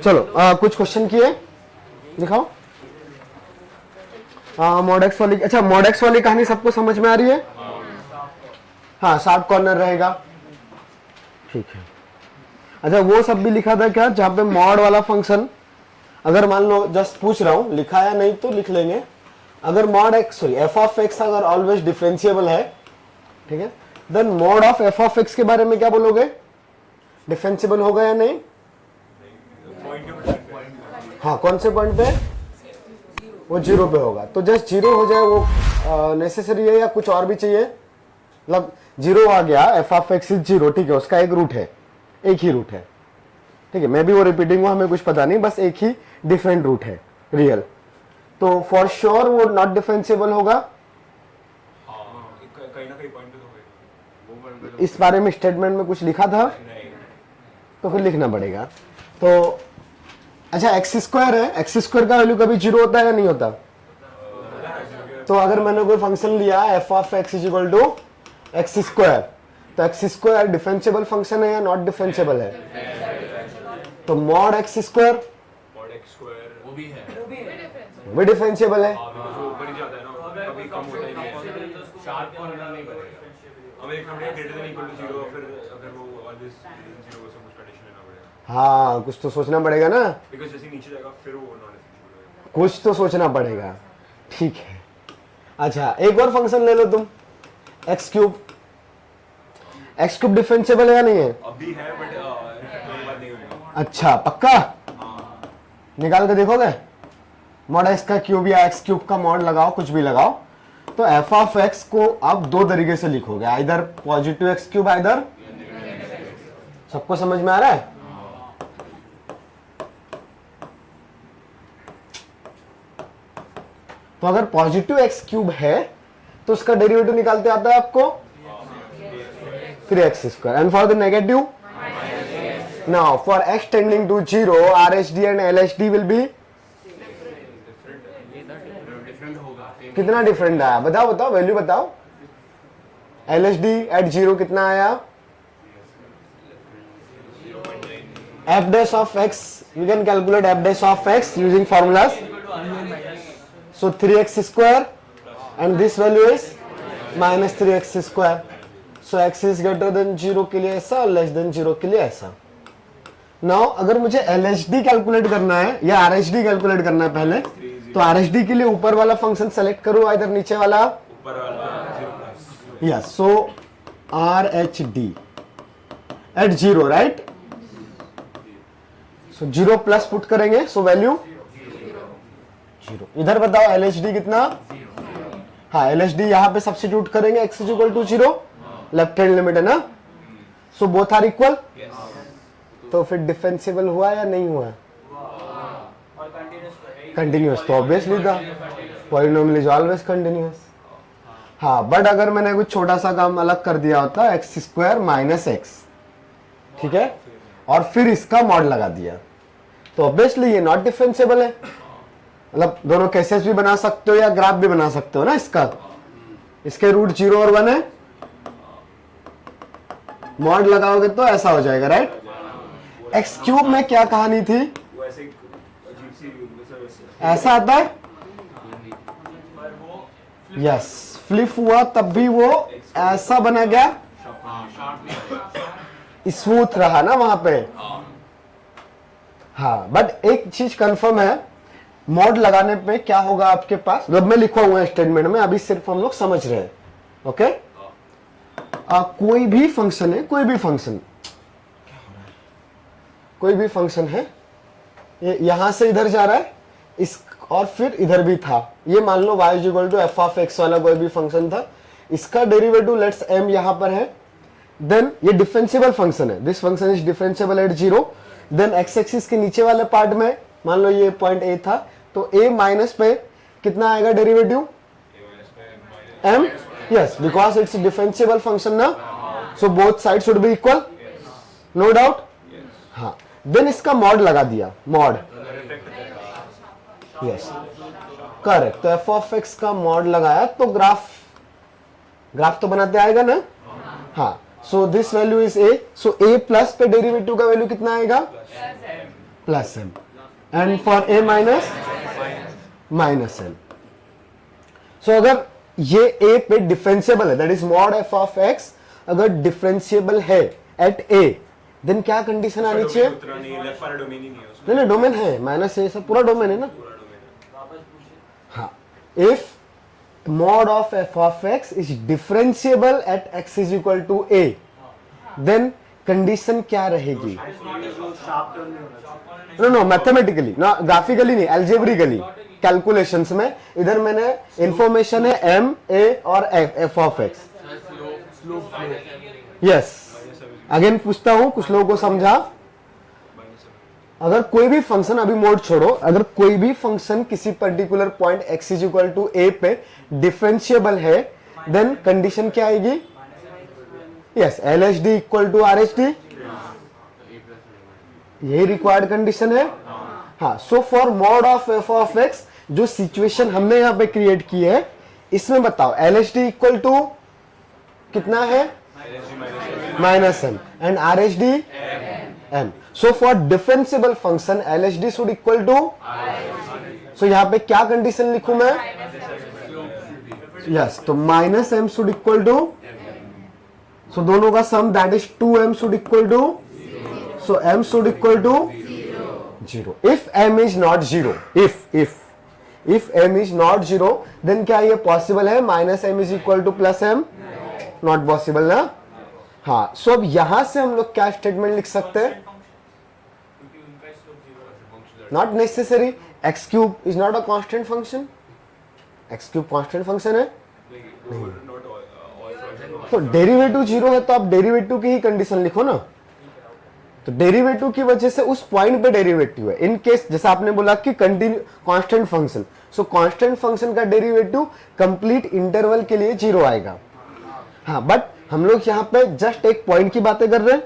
चलो कुछ क्वेश्चन किए दिखाओ। मॉडेक्स वाली, अच्छा मॉडेक्स वाली कहानी सबको समझ में आ रही है? हाँ, शार्प कॉर्नर रहेगा, ठीक है। अच्छा वो सब भी लिखा था क्या जहां पे मॉड वाला फंक्शन, अगर मान लो जस्ट पूछ रहा हूं, लिखा है नहीं तो लिख लेंगे, अगर mod x sorry F of x अगर ऑलवेज डिफरेंशिएबल है, ठीक है, then mod of f of x के बारे में क्या बोलोगे? डिफरेंशिएबल होगा या नहीं? हाँ, कौन से पॉइंट पे? वो जीरो पे होगा। तो जस्ट जीरो हो जाए वो नेसेसरी है या कुछ और भी चाहिए? मतलब जीरो आ गया, F of x is zero, ठीक है, उसका एक रूट है, एक ही रूट है, ठीक है, मैं भी वो रिपीटिंग हूं, हमें कुछ पता नहीं, बस एक ही डिफरेंट रूट है रियल, तो फॉर श्योर वो नॉट डिफरेंशिएबल होगा। कहीं ना कहीं पॉइंट तो इस बारे में स्टेटमेंट में कुछ लिखा था तो फिर लिखना पड़ेगा। तो अच्छा एक्स स्क्वायर है, एक्स स्क्वायर का वैल्यू कभी जीरो होता है या नहीं होता? तो अगर मैंने कोई फंक्शन लिया f of x is equal to x square, तो एक्स स्क्वायर डिफरेंशिएबल फंक्शन है या नॉट डिफरेंशिएबल है? तो मॉड एक्स स्क्वायर वो भी है, वो भी डिफरेंशिएबल है। ऊपर ही जाता है ना, कभी कम होता ही नहीं है, शार्प कॉर्नर नहीं बनेगा, हमें लिखना पड़ेगा ग्रेटर देन इक्वल टू 0, फिर अगर वो ऑलवेज 0 से कुछ कंडीशन लेना पड़ेगा। हाँ, कुछ तो सोचना पड़ेगा ना, बिकॉज़ जैसे नीचे जाएगा फिर वो नॉन डिफरेंशिएबल होगा, कुछ तो सोचना पड़ेगा, ठीक है। अच्छा एक और फंक्शन ले लो तुम, x cube, x cube differentiable है या नहीं है? अभी है बट कोई बात नहीं होगा। अच्छा पक्का निकाल के देखोगे? मॉड एक्स का क्यूब या एक्स क्यूब का मॉड लगाओ, कुछ भी लगाओ, तो एफ ऑफ एक्स को आप दो तरीके से लिखोगे, either positive x cube, either, सबको समझ में आ रहा है? तो अगर पॉजिटिव एक्स क्यूब है तो उसका डेरिवेटिव निकालते आता है आपको 3x square, and for the negative now for x tending to 0 RHD and LHD will be, कितना डिफरेंट आया बताओ, बताओ वैल्यू बताओ। LHD एट 0 कितना आया? f dash of x, you can calculate f dash of x using formulas. So 3x square and this value is minus 3x square. So x is greater than 0 के लिए ऐसा और less than 0 के लिए ऐसा। Now अगर मुझे LHD calculate करना है या RHD कैलकुलेट करना है पहले, तो RHD के लिए ऊपर वाला फंक्शन सेलेक्ट करो, इधर नीचे वाला, ऊपर वाला यस, सो RHD एट 0 राइट, सो 0 प्लस पुट करेंगे, सो वैल्यू 0। इधर बताओ LHD कितना? हाँ LHD यहां पे सब्स्टिट्यूट करेंगे, x is equal to 0, left hand limit है ना, सो बोथ आर इक्वल, तो फिर डिफरेंशिएबल हुआ या नहीं हुआ? कंटिन्यूअस, तो ऑब्वियसली था, पॉलिनोमियल इज ऑलवेज कंटिन्यूअस। हाँ बट अगर मैंने कुछ छोटा सा काम अलग कर दिया होता, एक्स स्क्वायर माइनस एक्स, ठीक है, और फिर इसका मॉड लगा दिया, तो ऑब्वियसली ये नॉट डिफरेंशिएबल है। मतलब दोनों केसेस भी बना सकते हो या ग्राफ भी बना सकते हो ना इसका, इसके रूट 0 और 1 है, मॉड लगाओगे तो ऐसा हो जाएगा राइट। एक्स क्यूब में क्या कहानी थी? वो ऐसे अजीब सी ऐसा आता है, यस, फ्लिप हुआ तब भी वो ऐसा बना गया, स्मूथ रहा ना वहां पे। हाँ बट एक चीज कंफर्म है, मॉड लगाने पे क्या होगा आपके पास, जब मैं लिखा हुआ है स्टेटमेंट में, अभी सिर्फ हम लोग समझ रहे हैं, ओके। कोई भी फंक्शन है, कोई भी फंक्शन, कोई भी फंक्शन है, ये यहां से इधर जा रहा है, इस और फिर इधर भी था, ये मान लो y is equal to f of x वाला कोई भी फंक्शन था, इसका डेरिवेटिव लेट्स m यहां पर है, देन ये डिफरेंशिएबल फंक्शन है, this function is differentiable at 0, then x axis के नीचे वाले पार्ट में मान लो ये पॉइंट a था, तो a माइनस पे कितना आएगा derivative? m, yes, because it's differentiable function ना, so both side should be equal, no doubt. हाँ देन इसका मॉड लगा दिया, मॉड, यस करेक्ट, तो एफ ऑफ एक्स का मॉड लगाया तो ग्राफ तो बनाते आएगा ना। हाँ so this value is a, so a plus पे डेरिवेटिव का वैल्यू कितना आएगा? Plus m, and for a minus minus m. So अगर ये a पे डिफरेंशिएबल है, that is mod f of x अगर डिफरेंशिएबल है एट a, देन क्या कंडीशन आनी चाहिए? उतना नहीं, लेफ्ट वाला डोमेन ही नहीं है उसमें, नहीं डोमेन है, माइनस ए सब पूरा डोमेन है ना. पूरा डोमेन है. हाँ, if mod of f of x is differentiable at x is equal to a, then condition क्या रहेगी? नो नो मैथमेटिकली ना, ग्राफिकली नहीं, एल्जेब्रिकली कैलकुलेशंस में. इधर मैंने इंफॉर्मेशन है m a और f of x. Yes, again पूछता हूं, कुछ लोगों को समझा? अगर कोई भी फंक्शन, अभी मोड छोड़ो, अगर कोई भी फंक्शन किसी particular point x is equal to a पे डिफरेंशिएबल है, देन कंडीशन क्या आएगी? Yes, LHD equal to RHD, यही रिक्वायर्ड कंडीशन है. हाँ, so for mod of f of x, जो सिचुएशन हमने यहां पे क्रिएट की है, इसमें बताओ LHD इक्वल टू कितना है? Minus m, and RHD m. So for differentiable function LHD should equal to, so यहाँ पे क्या कंडीशन लिखूं मैं? यस, तो minus m should equal to, so दोनों का sum that is 2m should equal to, so m should equal to 0. If m is not 0, if m is not 0, then क्या ये पॉसिबल है? Minus m is equal to plus m, not possible ना. हाँ, सो अब यहां से हम लोग क्या स्टेटमेंट लिख सकते हैं? Not necessary, x cube is not a constant function. X cube constant function है, तो डेरिवेटिव 0 है, तो आप डेरिवेटिव की ही कंडीशन लिखो ना. तो डेरिवेटिव की वजह से उस पॉइंट पे डेरिवेटिव है. इन केस जैसा आपने बोला कि कंटिन्यू कांस्टेंट फंक्शन, सो कांस्टेंट फंक्शन का डेरिवेटिव कंप्लीट इंटरवल के लिए 0 आएगा. हाँ, बट हम लोग यहाँ पे जस्ट एक पॉइंट की बातें कर रहे हैं,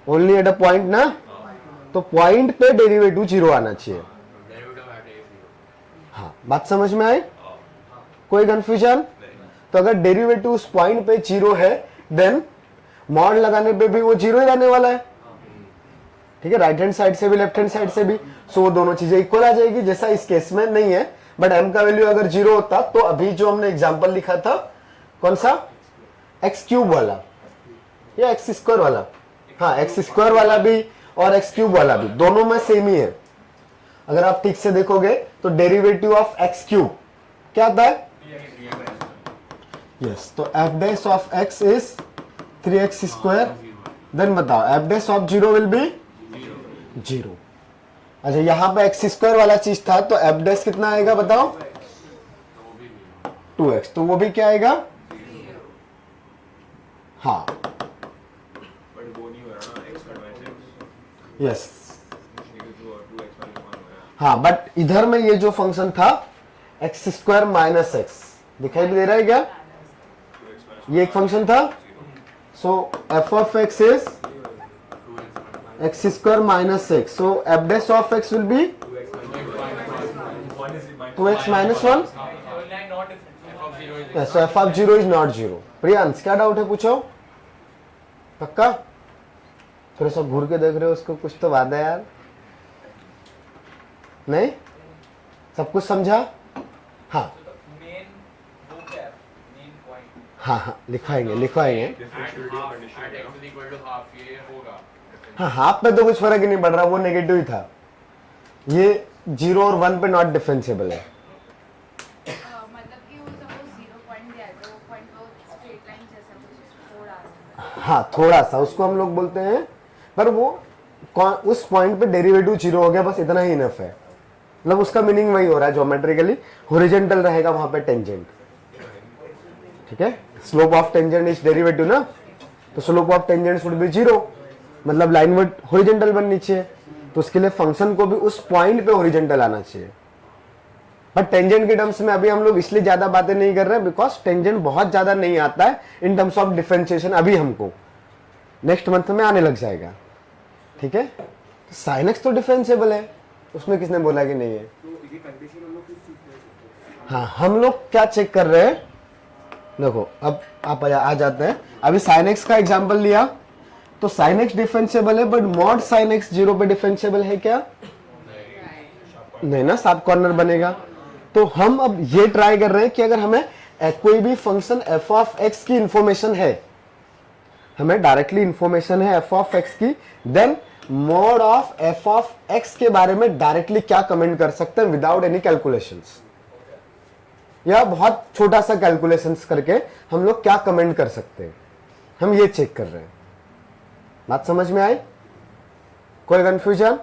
ओनली एट अ पॉइंट ना, तो पॉइंट पे डेरिवेटिव 0 आना चाहिए. हाँ, बात समझ में आई? कोई कंफ्यूजन? तो अगर डेरिवेटिव उस पॉइंट पे 0 है, देन मॉड लगाने पे भी वो 0 ही रहने वाला है. ठीक है, राइट हैंड साइड से भी लेफ्ट हैंड साइड से भी, सो वो दोनों चीजें इक्वल आ जाएगी, जैसा इस केस में नहीं है. बट m का वैल्यू अगर 0 होता, तो अभी जो हमने एग्जांपल लिखा था, कौन सा? एक्स क्यूब वाला या एक्स स्क्वायर वाला? हाँ, एक्स स्क्वायर वाला भी और एक्स क्यूब वाला भी, दोनों में सेम ही है. अगर आप ठीक से देखोगे तो डेरिवेटिव ऑफ एक्स क्यूब क्या आता है? यस, तो f dash of x is 3x square. Then बताओ f dash of 0 will be 0. अच्छा, यहां पे एक्स स्क्वायर वाला चीज था, तो एफ डैश कितना आएगा बताओ? 2x, तो वो भी क्या आएगा? हाँ, बट वो नहीं हो रहा ना, x एडवांस यस. हाँ, बट इधर में ये जो फंक्शन था एक्स स्क्वायर माइनस एक्स, दिखाई भी दे रहा है क्या? ये एक फंक्शन था. So f of x is x square minus x, so f dash of x will be 2x minus 1. So f of 0 is not 0. Priyansh, क्या डाउट है? पूछो. पक्का? थोड़ा सा घूर के देख रहे हो उसको, कुछ तो बात है यार. नहीं, सब कुछ समझा? हाँ हाँ हाँ, लिखवाएंगे लिखवाएंगे. हाँ, हाफ पे तो कुछ फर्क ही नहीं पड़ रहा, वो नेगेटिव ही था. ये 0 और 1 पे नॉट डिफरेंशिएबल है. हाँ, थोड़ा सा उसको हम लोग बोलते हैं, पर वो उस पॉइंट पे डेरिवेटिव 0 हो गया, बस इतना ही इनफ है. मतलब उसका मीनिंग वही हो रहा है, ज्योमेट्रिकली हॉरिजॉन्टल रहेगा वहां पे टेंजेंट. ठीक है, slope of tangent is derivative ना, तो slope of tangent should be 0, मतलब लाइन वर्ड हॉरिजॉन्टल बननी चाहिए. तो उसके लिए फंक्शन को भी उस पॉइंट पे हॉरिजॉन्टल आना चाहिए. बट टेंजेंट के टर्म्स में अभी हम लोग इसलिए ज्यादा बातें नहीं कर रहे हैं, बिकॉज टेंजेंट बहुत ज्यादा नहीं आता है इन टर्म्स ऑफ डिफरेंशिएशन. अभी हमको नेक्स्ट मंथ में आने लग जाएगा. ठीक है, साइन एक्स तो डिफरेंशिएबल है, उसमें किसने बोला कि नहीं है? हाँ, हम लोग क्या चेक कर रहे हैं? देखो, अब आप आ जाते हैं. अभी साइन एक्स का एग्जाम्पल लिया, तो साइन एक्स डिफरेंशिएबल है, बट मॉड साइन एक्स 0 पे डिफरेंशिएबल है क्या? नहीं ना, शार्प कॉर्नर बनेगा। तो हम अब ये ट्राई कर रहे हैं कि अगर हमें कोई भी फंक्शन एफ ऑफ एक्स की इंफॉर्मेशन है, हमें डायरेक्टली इंफॉर्मेशन है एफ ऑफ एक्स की, then mod of f of x के बारे में डायरेक्टली क्या कमेंट कर सकते हैं विदाउट एनी कैलकुलेशंस, या बहुत छोटा सा कैलकुलेशंस करके हम लोग क्या कमेंट कर सकते हैं, हम ये चेक कर रहे हैं। बात समझ में आई? कोई कंफ्यूजन?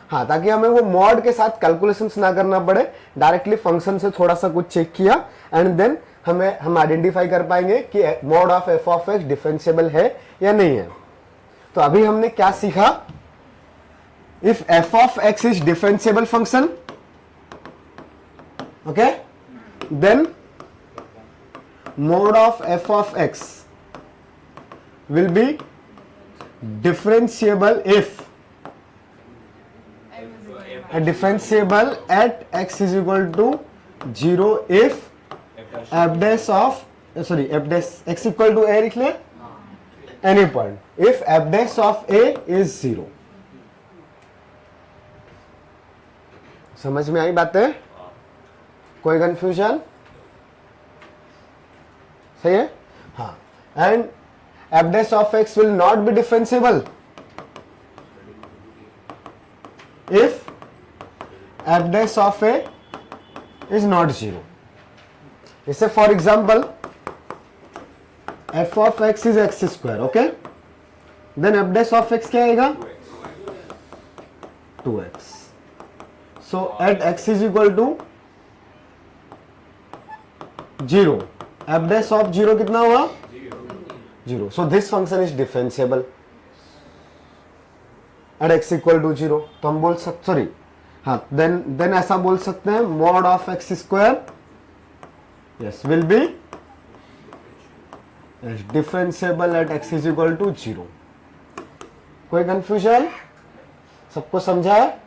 हाँ, ताकि हमें वो मॉड के साथ कैलकुलेशंस ना करना पड़े, डायरेक्टली फंक्शन से थोड़ा सा कुछ चेक किया एंड देन हम आइडेंटिफाई कर पाएंगे कि mod of f of x differentiable है या नहीं है। तो अभी हमने क्या सीखा? If f of x is differentiable function, okay, then mode of f of x will be differentiable if differentiable at x is equal to 0 if f dash of f dash x equal to a लिख ले, any point if f dash of a is 0। समझ में आई बातें? कोई confusion? सही है? हाँ, and f dash of x will not be differentiable if f dash of a is not 0। जैसे for example f of x is x square, okay, then f dash of x क्या आएगा? 2x। So at x is equal to 0, f dash of 0 कितना हुआ? 0। So this function is differentiable at x equal to 0। तो हम बोल सकते, sorry, हाँ, then ऐसा बोल सकते हैं mod of x square, yes, will be differentiable at x is equal to 0। कोई कंफ्यूजन? सबको समझा है?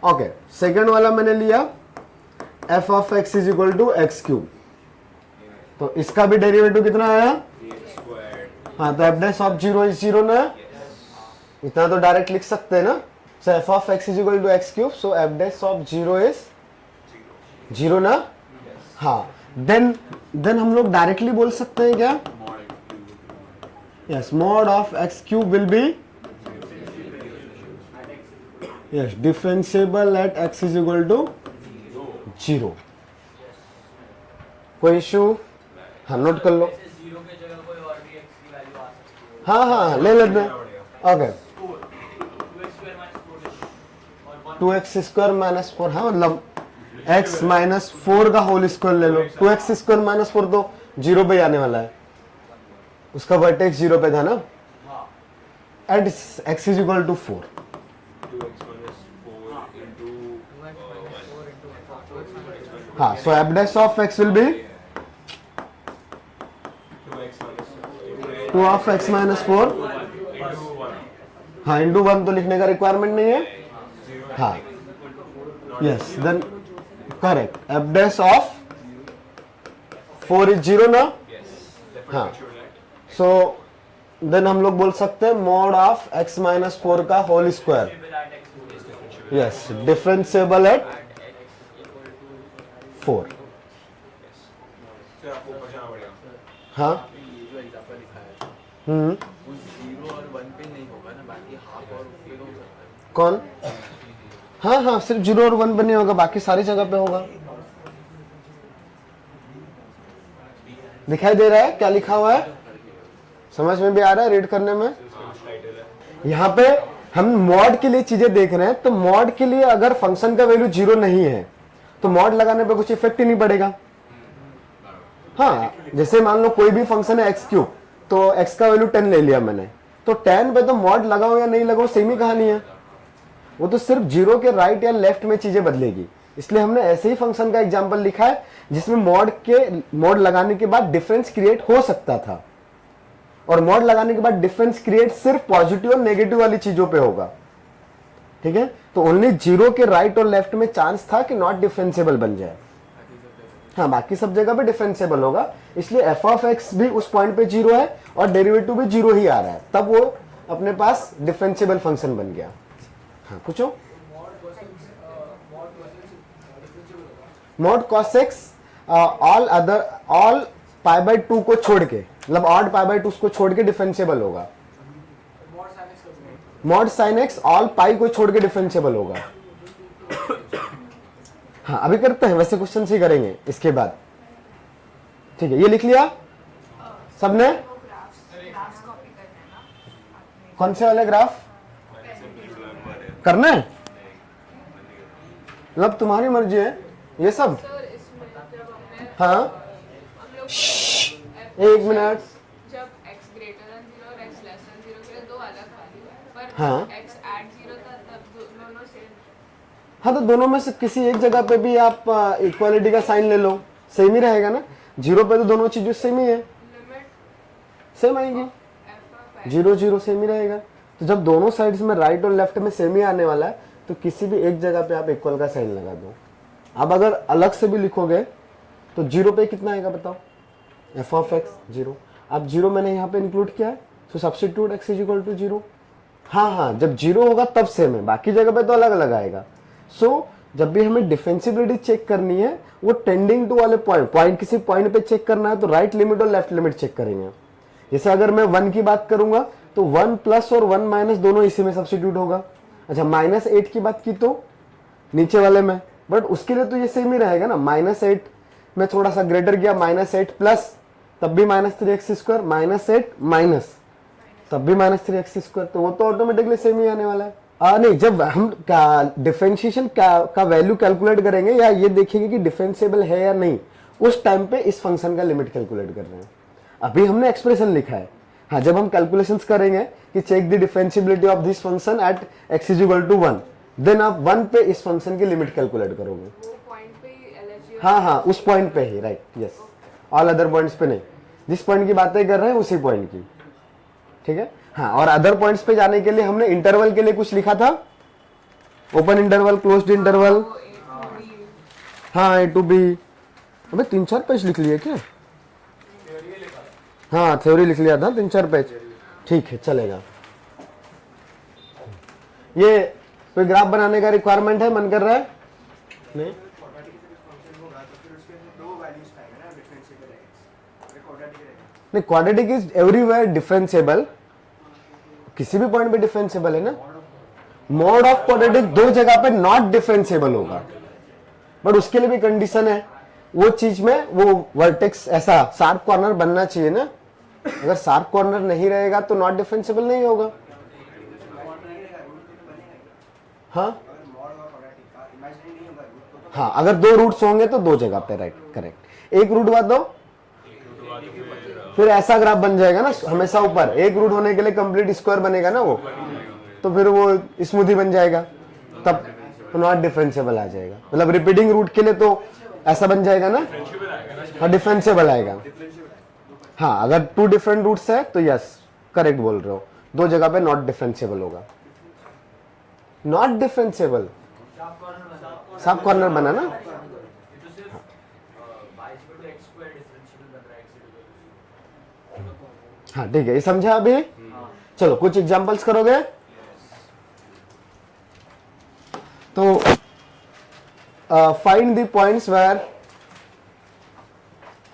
ओके, सेकेंड वाला मैंने लिया f of x is equal to x cube। तो इसका भी डेरिवेटिव कितना आया? हाँ, तो एफ डैश ऑफ 0 इज 0 ना, इतना तो डायरेक्ट लिख सकते हैं ना। So f of x is equal to x cube, so f dash of 0 is 0 ना। हाँ, देन हम लोग डायरेक्टली बोल सकते हैं क्या? Yes, mod of x cube will be yes differentiable at x is equal to 0। कोई इशू? हाँ, नोट कर लो। हाँ हाँ, ले लेते हैं। ओके, 2x स्क्वायर माइनस 4, हाँ, मतलब x माइनस 4 का होल स्क्वायर ले लो। 2x स्क्वायर माइनस 4 तो 0 पे आने वाला है, उसका वर्टेक्स 0 पे था ना। At x is equal to 4, हाँ, so f dash of x will be 2 of x minus 4, हाँ, इंटू 1 तो लिखने का रिक्वायरमेंट नहीं है। हाँ, yes, then correct, f dash of 4 is 0 ना। हाँ, सो देन हम लोग बोल सकते हैं मॉड ऑफ x माइनस 4 का whole square, yes, differentiable at 4। हाँ, कौन? हाँ हाँ, सिर्फ 0 और 1 पे नहीं होगा, बाकी सारी जगह पे होगा। दिखाई दे रहा है क्या लिखा हुआ है? समझ में भी आ रहा है रीड करने में? यहाँ पे हम मॉड के लिए चीजें देख रहे हैं, तो मॉड के लिए अगर फंक्शन का वैल्यू 0 नहीं है तो मॉड लगाने पे कुछ इफेक्ट ही नहीं पड़ेगा। हाँ, जैसे मान लो कोई भी फंक्शन है एक्स क्यूब, तो x का वैल्यू 10 ले लिया मैंने, तो 10 पे तो मॉड लगाओ या नहीं लगाओ सेम ही कहानी है, वो तो सिर्फ 0 के राइट या लेफ्ट में चीजें बदलेगी। इसलिए हमने ऐसे ही फंक्शन का एग्जांपल लिखा है जिसमें मॉड लगाने के बाद डिफरेंस क्रिएट हो सकता था, और मॉड लगाने के बाद डिफरेंस क्रिएट सिर्फ पॉजिटिव और नेगेटिव वाली चीजों पे होगा। ठीक है, तो ओनली 0 के राइट और लेफ्ट में चांस था कि नॉट डिफरेंशिएबल बन जाए। हाँ, बाकी सब जगह पे डिफरेंशिएबल होगा, इसलिए एफ ऑफ एक्स भी उस पॉइंट पे 0 है और डेरिवेटिव भी 0 ही आ रहा है, तब वो अपने पास डिफरेंशिएबल फंक्शन बन गया। हाँ पूछो। Mod cos x all pi by 2 को छोड़ के, मतलब ऑड पाई बाय 2 को छोड़ के डिफरेंशिएबल होगा। मॉड sin x ऑल पाई को छोड़ के डिफरेंशिएबल होगा। हाँ अभी करते हैं, वैसे क्वेश्चन ही करेंगे इसके बाद। ठीक है, ये लिख लिया सबने? कौन से वाले ग्राफ करना है? मतलब तुम्हारी मर्जी है ये सब। हाँ एक मिनट। जब x greater than 0 और x less than 0 के लिए दो अलग वैल्यू है, पर हाँ। x at 0 था तब दोनों सेम। हाँ तो दोनों में से किसी एक जगह पे भी आप इक्वालिटी का साइन ले लो, सेम ही रहेगा ना। 0 पे तो दोनों चीजें सेम ही है, लिमिट सेम आएगी। f of 0 0 सेम ही रहेगा। तो जब दोनों साइड्स में राइट और लेफ्ट में सेम ही आने वाला है तो किसी भी एक जगह पे आप इक्वल का साइन लगा दो। अब अगर अलग से भी लिखोगे तो 0 पे कितना आएगा बताओ? f of x 0। अब 0 मैंने यहाँ पे इंक्लूड किया है, तो substitute x is equal to 0। हाँ जब 0 होगा तब सेम है, बाकी जगह पे तो अलग अलग आएगा। सो जब भी हमें डिफरेंशिएबिलिटी चेक करनी है वो टेंडिंग टू वाले पॉइंट किसी पॉइंट पे चेक करना है तो राइट लिमिट और लेफ्ट लिमिट चेक करेंगे। जैसे अगर मैं 1 की बात करूंगा तो 1 प्लस और 1 माइनस दोनों इसी में सब्स्टिट्यूट होगा। अच्छा -8 की बात की तो नीचे वाले में, बट उसके लिए तो ये सेम ही रहेगा ना। -8 में थोड़ा सा ग्रेटर किया, -8 प्लस तब भी -3x², -8 माइनस तब भी -3x², तो वो तो ऑटोमेटिकली सेम ही आने वाला है। नहीं, जब हम डिफरेंशिएशन का वैल्यू कैलकुलेट करेंगे या ये देखेंगे कि डिफरेंशिएबल है या नहीं, उस टाइम पे इस फंक्शन का लिमिट कैलकुलेट कर रहे हैं। अभी हमने एक्सप्रेशन लिखा है। हाँ जब हम कैलकुलेशंस करेंगे कि check the differentiability of this function at x is equal to 1, then आप 1 पे इस फंक्शन की लिमिट कैलकुलेट करोगे। वो पॉइंट पे ही LHS। हाँ उस पॉइंट पे ही, right, yes. All other points पे नहीं, जिस पॉइंट की बातें कर रहे हैं उसी पॉइंट की। ठीक है। हाँ और अदर पॉइंट्स पे जाने के लिए हमने इंटरवल के लिए कुछ लिखा था, ओपन इंटरवल, क्लोज्ड इंटरवल। हाँ A to B। अबे 3-4 पेज लिख लिए क्या? हाँ थ्योरी लिख लिया था 3-4 पेज। ठीक है चलेगा। ये कोई ग्राफ बनाने का रिक्वायरमेंट है, मन कर रहा है? नहीं। नहीं, क्वाड्रेटिक इज एवरीवेयर डिफरेंशिएबल, किसी भी पॉइंट पे डिफरेंशिएबल है ना। मॉड ऑफ क्वाड्रेटिक दो जगह पे नॉट डिफरेंशिएबल होगा, बट उसके लिए भी कंडीशन है। वो चीज में वो वर्टेक्स ऐसा शार्प कॉर्नर बनना चाहिए ना। अगर शार्प कॉर्नर नहीं रहेगा तो नॉट डिफरेंशिएबल नहीं होगा। हाँ अगर दो रूट्स होंगे तो दो जगह पे, राइट, करेक्ट। एक रूट बाद दो, फिर ऐसा ग्राफ बन जाएगा ना हमेशा ऊपर। एक रूट होने के लिए कंप्लीट स्क्वायर बनेगा ना वो, तो फिर वो स्मूथी बन जाएगा, तब नॉट डिफरेंशिएबल आ जाएगा। मतलब रिपीटिंग रूट के लिए तो ऐसा बन जाएगा ना, हाँ डिफरेंशिएबल आएगा। हाँ अगर 2 डिफरेंट रूट्स है तो यस करेक्ट बोल रहे हो, दो जगह पे नॉट डिफरेंशिएबल होगा। नॉट डिफरेंशिएबल सब कॉर्नर बना ना। हाँ ठीक है, ये समझा अभी? चलो कुछ एग्जांपल्स करोगे तो find the points where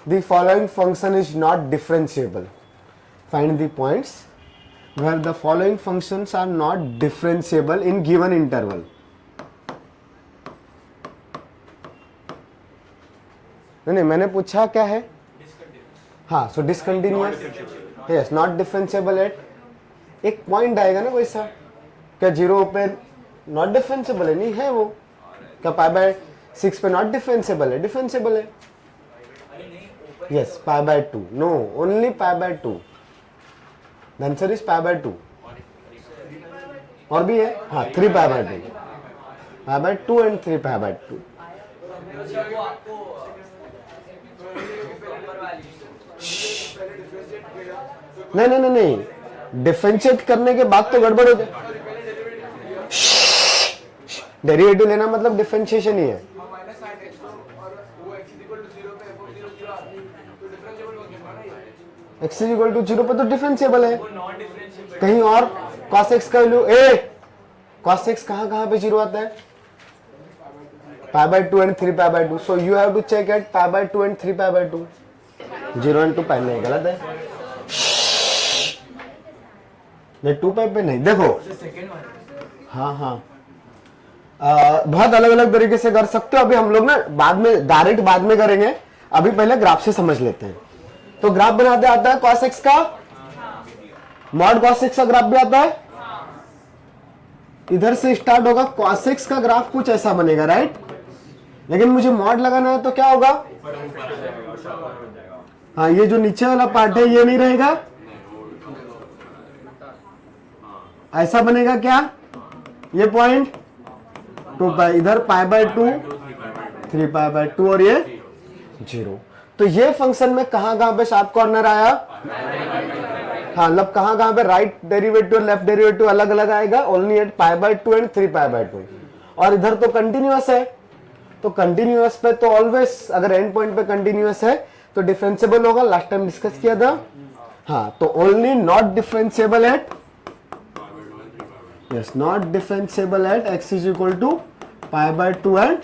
the following function is not differentiable. Find the points where the following functions are not differentiable in given interval. नहीं मैंने पूछा क्या है? हाँ so discontinuous, yes, not differentiable at एक पॉइंट आएगा ना वैसा। क्या 0 पे नॉट डिफरेंशिएबल है? नहीं है वो। क्या π/6 पे नॉट डिफरेंशिएबल है? डिफरेंशिएबल है, yes. π/2 no, only π/2। The answer is π/2। और भी है, हाँ 3π/2, π/2 एंड 3π/2। नहीं, डिफरेंशिएट करने के बाद तो गड़बड़ हो जाए। डेरिवेटिव लेना मतलब डिफरेंशिएशन ही है। x इज इक्वल टू 0 पे तो डिफरेंशिएबल है, कहीं और cos x का वैल्यू ए cos x कहां पे जीरो आता है? Pi by 2 and 3 pi by 2. So you have to check at pi by 2 and 3 pi by 2. 0 and 2 pi नहीं, गलत है. नहीं 2 पाई पे नहीं, देखो हाँ बहुत अलग अलग तरीके से कर सकते हो. अभी हम लोग ना बाद में डायरेक्ट बाद में करेंगे, अभी पहले ग्राफ से समझ लेते हैं. तो ग्राफ बनाते आता है cos x का, मॉड cos x का ग्राफ भी आता है. इधर से स्टार्ट होगा, cos x का ग्राफ कुछ ऐसा बनेगा, राइट. लेकिन मुझे मॉड लगाना है तो क्या होगा? हाँ, ये जो नीचे वाला पार्ट है ये नहीं रहेगा, ऐसा बनेगा क्या? ये पॉइंट 2 पाई, इधर पाई बाय 2, 3 पाई बाय 2 और ये 0. तो ये फंक्शन में कहां पे शार्प कॉर्नर आया? हाँ, मतलब कहां पे राइट डेरिवेटिव और लेफ्ट डेरिवेटिव अलग अलग आएगा? Only at pi by 2 and 3 pi by 2. और इधर तो कंटिन्यूअस है, तो कंटिन्यूअस पे तो ऑलवेज अगर एंड पॉइंट पे कंटिन्यूअस है तो डिफरेंशिएबल होगा. लास्ट टाइम डिस्कस किया था. हाँ, तो only not differentiable at, yes, not differentiable at x is equal to pi by 2 and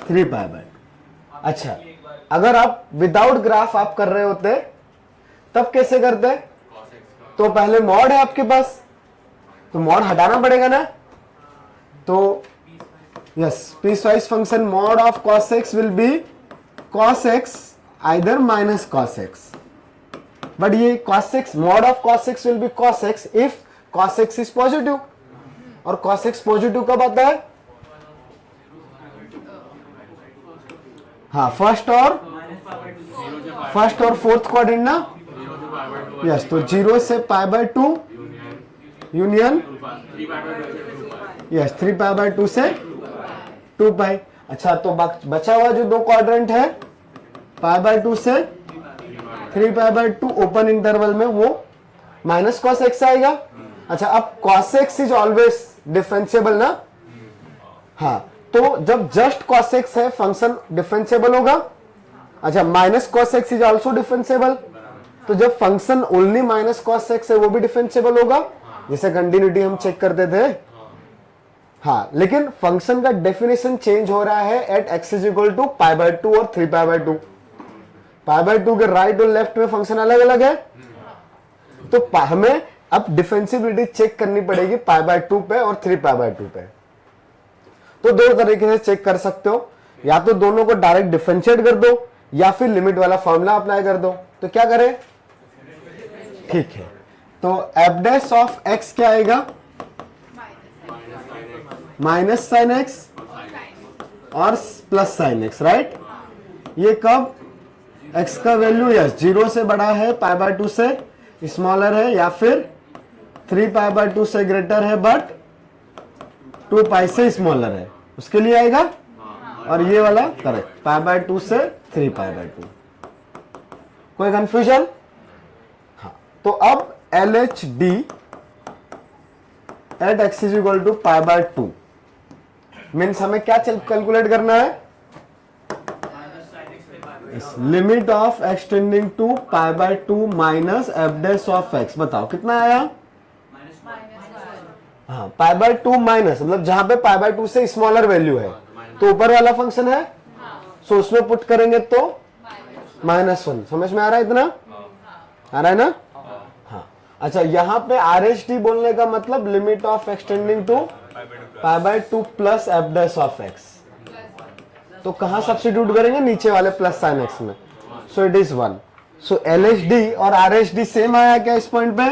3 pi by 2. अच्छा, अगर आप विदाउट ग्राफ आप कर रहे होते तब कैसे करते? तो पहले मॉड है आपके पास, तो मॉड हटाना पड़ेगा ना. तो yes, piecewise function mod of cos x will B cos x either minus cos x. But ये cos x, mod of cos x will B cos x if cos x is positive. और cos x positive कब आता है? हाँ, first और fourth quadrant ना. Yes, तो 0 से पाई by 2 union, yes, 3 pi by 2 से 2 पाई. अच्छा, तो बचा हुआ जो दो क्वाड्रेंट है पाई बाय 2 से 3 पाई बाय 2 ओपन इंटरवल में, वो माइनस cos x आएगा. अच्छा, अब cos x is always differentiable ना. हाँ, तो जब जस्ट cos x है फंक्शन डिफरेंशिएबल होगा. अच्छा, minus cos x is also differentiable. तो जब function only minus cos x है वो भी डिफरेंशिएबल होगा, जैसे कंटिन्यूटी हम चेक करते थे. हाँ, लेकिन फंक्शन का डेफिनेशन चेंज हो रहा है at x is equal to pi by 2 और 3 पाई बाय 2. पाई बाय 2 के राइट और लेफ्ट में फंक्शन अलग अलग है, तो हमें अब डिफरेंशिएबिलिटी चेक करनी पड़ेगी पाई बाय 2 पे और 3 पाई बाय 2 पे. तो दो तरीके से चेक कर सकते हो, या तो दोनों को डायरेक्ट डिफरेंशिएट कर दो या फिर लिमिट वाला फॉर्मूला अप्लाई कर दो. तो क्या करें? ठीक है, तो एफ डैश ऑफ एक्स क्या आएगा? माइनस साइन एक्स और प्लस साइन एक्स, राइट. ये कब? एक्स का वैल्यू यस 0 से बड़ा है, पाई बाय 2 से स्मॉलर है, या फिर 3 पाई बाय 2 से ग्रेटर है बट 2 पाई से स्मॉलर है, उसके लिए आएगा. और ये वाला करेक्ट, पाई बाय 2 से 3 पाई बाय 2. कोई कंफ्यूजन? हाँ, तो अब L H D at x is equal to pi by 2 means हमें क्या कैलकुलेट करना है? Limit of x tending to pi by 2 minus f dash of x. बताओ कितना आया? हाँ, पाई बाय 2 माइनस, मतलब जहां पे पाई बाय 2 से स्मॉलर वैल्यू है तो ऊपर वाला फंक्शन है, सो उसमें पुट करेंगे तो -1. समझ में आ रहा है? इतना आ रहा है ना? हाँ. अच्छा, यहाँ पे आर एच डी बोलने का मतलब limit of x tending to pi by 2 plus f dash of x. तो कहां सब्स्टिट्यूट करेंगे? नीचे वाले प्लस साइन एक्स में. So it is 1. So L H D और आर एच डी सेम आया क्या इस पॉइंट पे?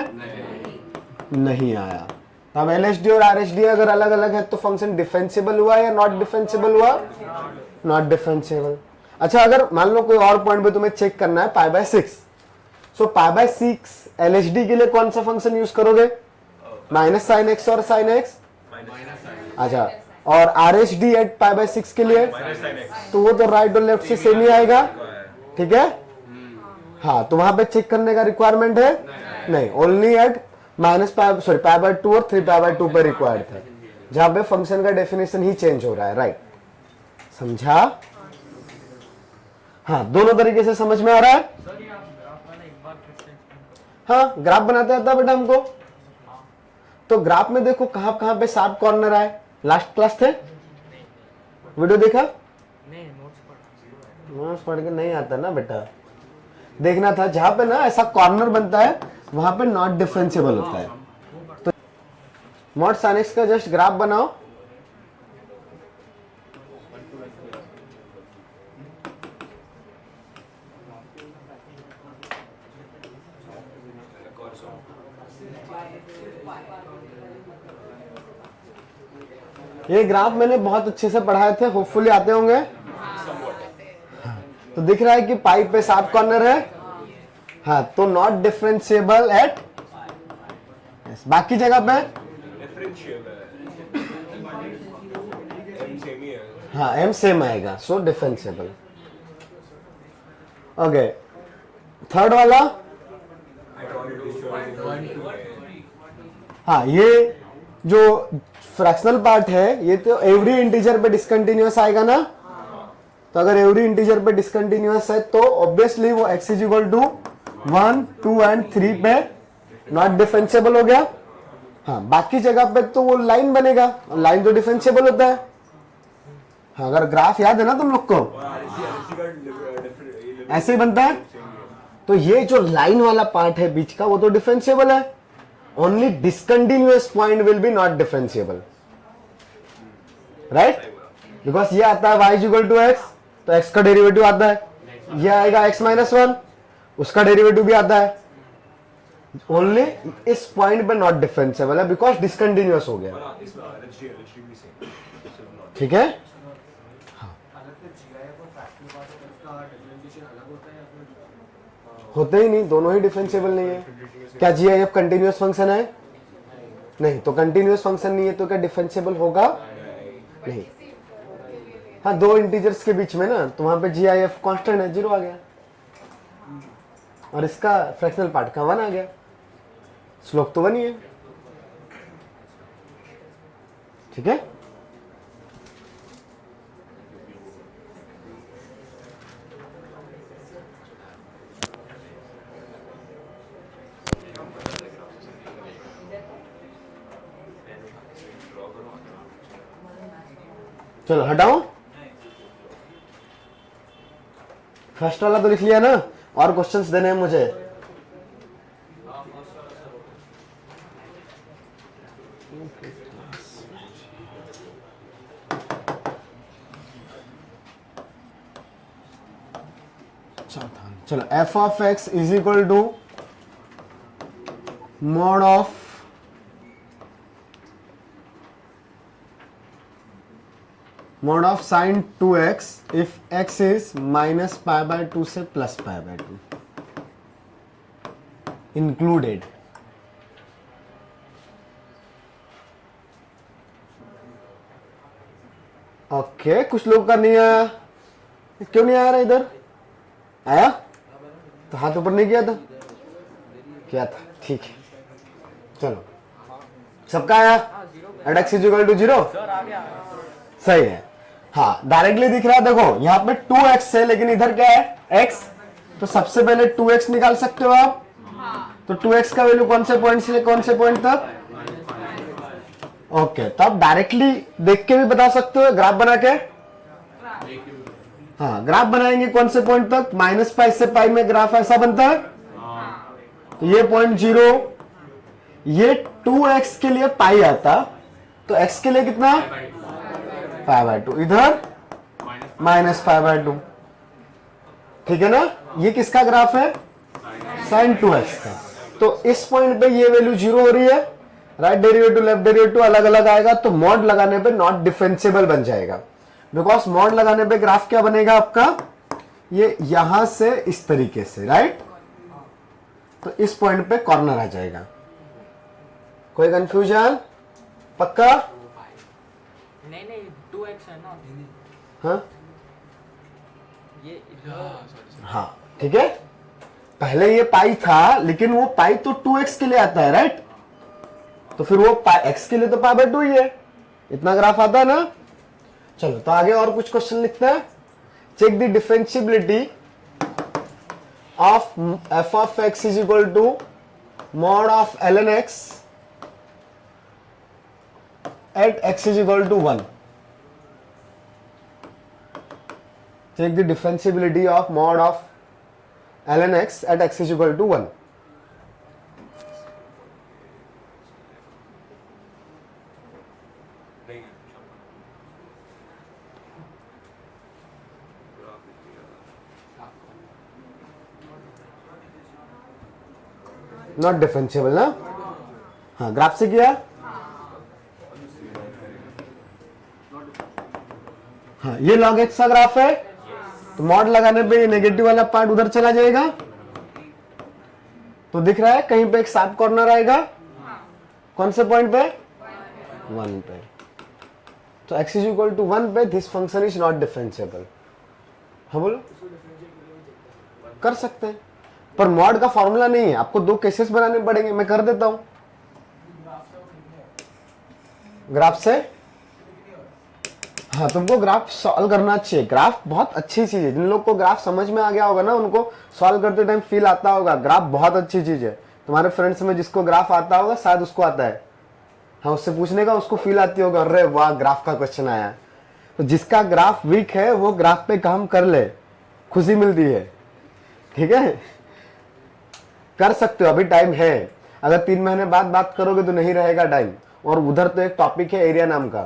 नहीं आया. अब एल एच डी और आर एच डी अगर अलग अलग है तो फंक्शन डिफरेंशिएबल हुआ या नॉट डिफरेंशिएबल हुआ? Not differentiable. अच्छा, अगर मान लो कोई और पॉइंट पे तुम्हें चेक करना है pi by 6, so pi by 6 L H D के लिए कौन सा फंक्शन यूज करोगे? माइनस साइन एक्स और साइन एक्स. अच्छा, और R H D at pi by 6 के लिए तो वो तो राइट और लेफ्ट से सेम ही आएगा. ठीक है. हाँ, तो वहां पे चेक करने का रिक्वायरमेंट है नहीं, only at minus pi by 2 और 3 पाई बाय 2 पर रिक्वायर्ड था, जहां पे फंक्शन का डेफिनेशन ही चेंज हो रहा है. राइट, समझा? हाँ, दोनों तरीके से समझ में आ रहा है. हाँ, ग्राफ बनाते आता बेटा हमको. तो ग्राफ में देखो कहां कहां पे शार्प कॉर्नर आए, लास्ट क्लास थे, वीडियो देखा? नहीं, नोट्स पढ़ के नहीं आता ना बेटा, देखना था। जहां पे ना ऐसा कॉर्नर बनता है वहां पे नॉट डिफरेंशिएबल होता है। तो मॉड sin x का जस्ट ग्राफ बनाओ। ये ग्राफ मैंने बहुत अच्छे से पढ़ाए थे, होपफुली आते होंगे। तो दिख रहा है कि पाई पे शार्प कॉर्नर है, हाँ, तो नॉट डिफरेंशिएबल एट, बाकी जगह पे हाँ m सेम आएगा, सो डिफरेंशिएबल। ओके, थर्ड वाला, हाँ, ये जो फ्रैक्शनल पार्ट है ये तो एवरी इंटीजर पे डिसकंटिन्यूअस आएगा ना। तो अगर एवरी इंटीजर पे डिसकंटिन्यूअस है तो ऑब्वियसली वो x is equal to 1, 2 and 3 पे नॉट डिफरेंशिएबल हो गया। हाँ, बाकी जगह पे तो वो लाइन बनेगा, लाइन तो डिफरेंशिएबल होता है। हाँ, अगर ग्राफ याद है ना तुम लोग को, ऐसे ही बनता है। तो ये जो लाइन वाला पार्ट है बीच का वो तो डिफरेंशिएबल है, only discontinuous point will be not differentiable, right? Because ये आता है y is equal to x, तो x का डेरिवेटिव आता है, ये आएगा x माइनस 1, उसका डेरिवेटिव भी आता है। ओनली इस पॉइंट पे नॉट डिफरेंशिएबल है बिकॉज डिसकंटिन्यूअस हो गया, ठीक है? होते ही नहीं, दोनों ही डिफरेंशिएबल नहीं है। क्या GIF कंटिन्यूअस फंक्शन है? नहीं, तो कंटिन्यूअस फंक्शन नहीं है तो क्या डिफरेंशिएबल होगा? नहीं। हाँ, दो इंटीजर्स के बीच में ना, तो वहां पे GIF कांस्टेंट है, 0 आ गया, और इसका फ्रैक्शनल पार्ट का 1 आ गया, स्लोप तो 1 ही है, ठीक है? चलो हटाओ, फर्स्ट वाला तो लिख लिया ना, और क्वेश्चंस देने हैं मुझे। चलो f of x is equal to mod of sin 2x if x is minus pi by 2 से plus pi by 2 included। Okay, कुछ लोग का नहीं आया, क्यों नहीं आ रहा? इधर आया तो हाथ ऊपर नहीं किया था, किया था, ठीक है। चलो, सबका आया, at x is equal to 0, सही है। हाँ, डायरेक्टली दिख रहा है, देखो यहाँ पे 2x है लेकिन इधर क्या है? x, तो सबसे पहले 2x निकाल सकते हो आप। तो 2x का वैल्यू कौन से पॉइंट से कौन से पॉइंट तक? ओके, तो आप डायरेक्टली देख के भी बता सकते हो, ग्राफ बना के। हाँ, ग्राफ बनाएंगे कौन से पॉइंट तक? माइनस पाई से पाई में ग्राफ ऐसा बनता है, तो ये पॉइंट 0, ये 2x के लिए पाई आता, तो x के लिए कितना? पाई बाय 2, इधर माइनस पाई बाय 2, ठीक है ना? ये किसका ग्राफ है? sin 2x का। तो इस पॉइंट पे ये वैल्यू 0 हो रही है, राइट डेरिवेटिव लेफ्ट डेरिवेटिव अलग अलग आएगा, तो मॉड लगाने पे नॉट डिफरेंशिएबल बन जाएगा। बिकॉज मॉड लगाने पे ग्राफ क्या बनेगा आपका? ये यहां से इस तरीके से, राइट? तो इस पॉइंट पे कॉर्नर आ जाएगा। कोई कंफ्यूजन? पक्का? नहीं 2x है ना। हाँ ये हाँ, ठीक है। पहले ये पाई था, लेकिन वो पाई तो 2x के लिए आता है, राइट? तो फिर वो x के लिए तो पाई बाय 2 ही है, इतना ग्राफ आता है ना। चलो, तो आगे और कुछ क्वेश्चन लिखते हैं। Check the differentiability of f of x is equal to mod of ln x at x is equal to 1. Check the differentiability of mod of ln x at x is equal to 1. नहीं है not differentiable ना, हाँ graph से किया, हाँ ये log x का graph है, तो मॉड लगाने पे ये नेगेटिव वाला पार्ट उधर चला जाएगा, तो दिख रहा है कहीं पे एक शार्प कॉर्नर आएगा, कौन से पॉइंट पे, 1 पे, तो x इज इक्वल टू 1 पे this function is not differentiable. हाँ बोलो, कर सकते हैं पर मॉड का फॉर्मूला नहीं है, आपको 2 केसेस बनाने पड़ेंगे, मैं कर देता हूं ग्राफ से। हाँ तुमको ग्राफ सॉल्व करना चाहिए, ग्राफ बहुत अच्छी चीज है, जिन लोग को ग्राफ समझ में आ गया होगा ना उनको सॉल्व करते टाइम फील आता होगा, ग्राफ बहुत अच्छी चीज है। तुम्हारे फ्रेंड्स में जिसको ग्राफ आता होगा शायद उसको आता है, हाँ उससे पूछने का उसको फील आती होगा, अरे वाह ग्राफ का क्वेश्चन आया। तो जिसका ग्राफ वीक है वो ग्राफ पे काम कर ले, खुशी मिलती है, ठीक है कर सकते हो, अभी टाइम है, अगर 3 महीने बाद बात करोगे तो नहीं रहेगा टाइम। और उधर तो एक टॉपिक है एरिया नाम का,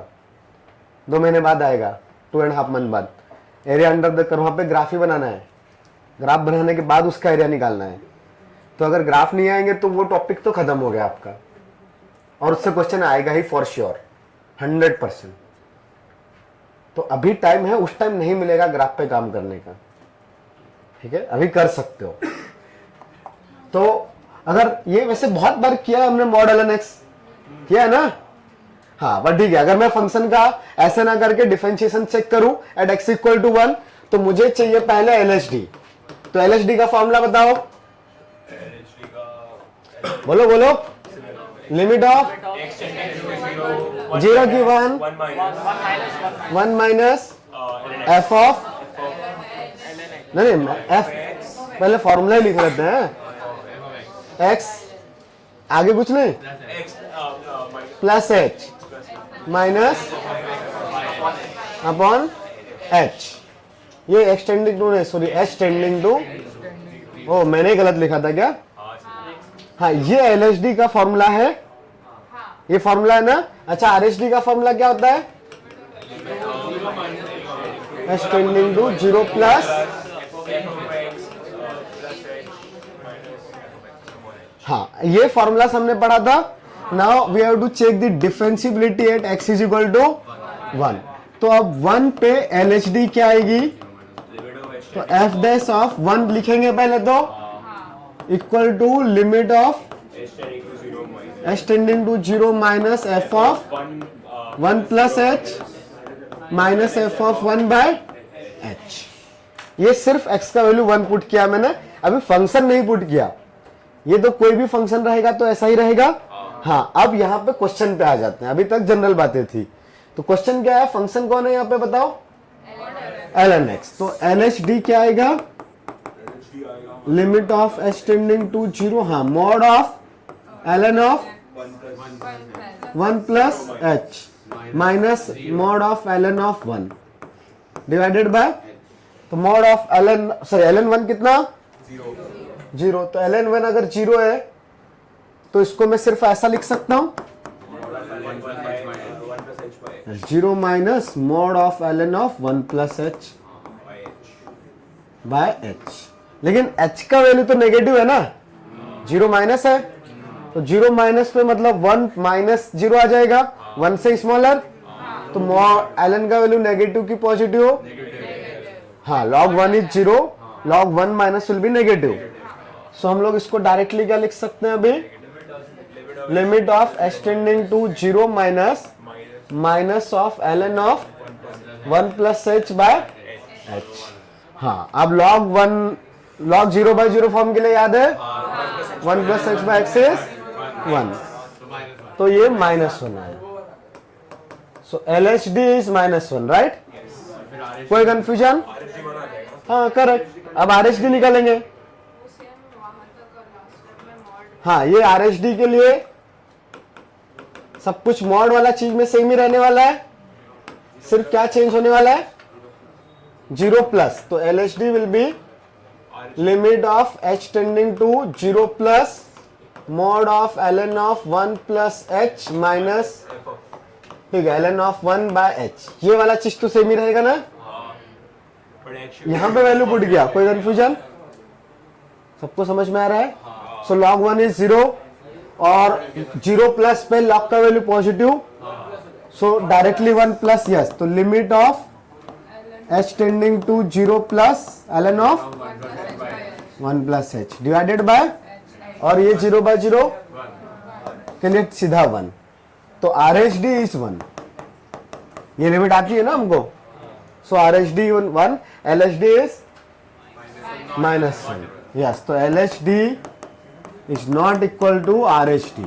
2 महीने बाद आएगा, 2.5 मंथ बाद, एरिया अंडर द कर्व, वहां पे ग्राफ ही बनाना है, ग्राफ बनाने के बाद उसका एरिया निकालना है। तो अगर ग्राफ नहीं आएंगे तो वो टॉपिक तो खत्म हो गया आपका, और उससे क्वेश्चन आएगा ही फॉर श्योर 100%। तो अभी टाइम है, उस टाइम नहीं मिलेगा ग्राफ पे काम करने का, ठीक है अभी कर सकते हो। तो अगर ये वैसे बहुत बार किया हमने मॉड ln x किया है ना, हाँ पर ठीक है, अगर मैं फंक्शन का ऐसे ना करके डिफरेंशिएशन चेक करूं एट x इक्वल टू 1, तो मुझे चाहिए पहले LHD। तो LHD का फॉर्मूला बताओ, LHD का बोलो बोलो, limit of x tends to 0 की 1 1 माइनस f ऑफ, नहीं f पहले फॉर्मूला ही लिख लेते हैं, x आगे कुछ नहीं, x plus h minus upon h, ये एक्सटेंडिंग टू नहीं सॉरी h टेंडिंग टू, ओ मैंने गलत लिखा था क्या, हाँ ये LHD का फॉर्मूला है, ये फॉर्मूला है ना। अच्छा RHD का फॉर्मूला क्या होता है, h टेंडिंग टू 0 प्लस, हाँ ये फॉर्मूला हमने पढ़ा था। Now we have to check the differentiability at x is equal to 1। तो अब 1 पे LHD क्या आएगी, तो f डैश ऑफ 1 लिखेंगे पहले, तो equal to limit of h tending to 0 minus f of 1 plus h minus f of 1 by h। ये सिर्फ x का वैल्यू 1 पुट किया मैंने, अभी फंक्शन नहीं पुट किया, ये तो कोई भी फंक्शन रहेगा तो ऐसा ही रहेगा। हाँ अब यहाँ पे क्वेश्चन पे आ जाते हैं, अभी तक जनरल बातें थी, तो क्वेश्चन क्या है, फंक्शन कौन है यहाँ पे बताओ, ln x। तो LHD क्या आएगा, limit of h tending to 0, हाँ mod of ln of 1 plus h minus mod of ln of 1 divided by, तो mod of ln sorry ln 1 कितना 0, तो ln 1 अगर 0 है तो इसको मैं सिर्फ ऐसा लिख सकता हूं 0 minus mod of ln of 1 plus h by h। लेकिन h का वैल्यू तो नेगेटिव है ना, 0 माइनस है, तो 0 माइनस पे मतलब 1 माइनस 0 आ जाएगा, 1 से स्मॉलर, तो ln का वैल्यू नेगेटिव की पॉजिटिव हो, हाँ log 1 is 0, log 1 minus will be negative. So हम लोग इसको डायरेक्टली क्या लिख सकते हैं अभी, limit of h tending to 0 minus minus of ln of 1 plus h by h। हाँ अब log 0 बाय 0 फॉर्म के लिए याद है, 1 plus h by x is 1, तो ये -1 है। सो LHD इज -1 राइट, कोई कंफ्यूजन, हाँ करेक्ट। अब RHD निकालेंगे, हाँ ये RHD के लिए सब कुछ मॉड वाला चीज में सेम ही रहने वाला है, सिर्फ क्या चेंज होने वाला है, 0 प्लस। तो LHD will be limit of h tending to 0 plus mod of ln of 1 plus h minus, ठीक है, ln ऑफ 1 बाय h। ये वाला चीज तो सेम ही रहेगा ना, यहां पे वैल्यू पुट गया, कोई कंफ्यूजन? सबको समझ में आ रहा है? सो log 1 इज 0 और 0 प्लस पे log का value positive, so directly 1 plus, yes. तो limit of h tending to 0 plus ln of 1 plus h divided by, और ये 0 बाय 0 के लिए सीधा 1, तो RHD इज 1। ये लिमिट आती है ना हमको, so RHD 1, LHD is -1, yes. तो LHD is not equal to RHD।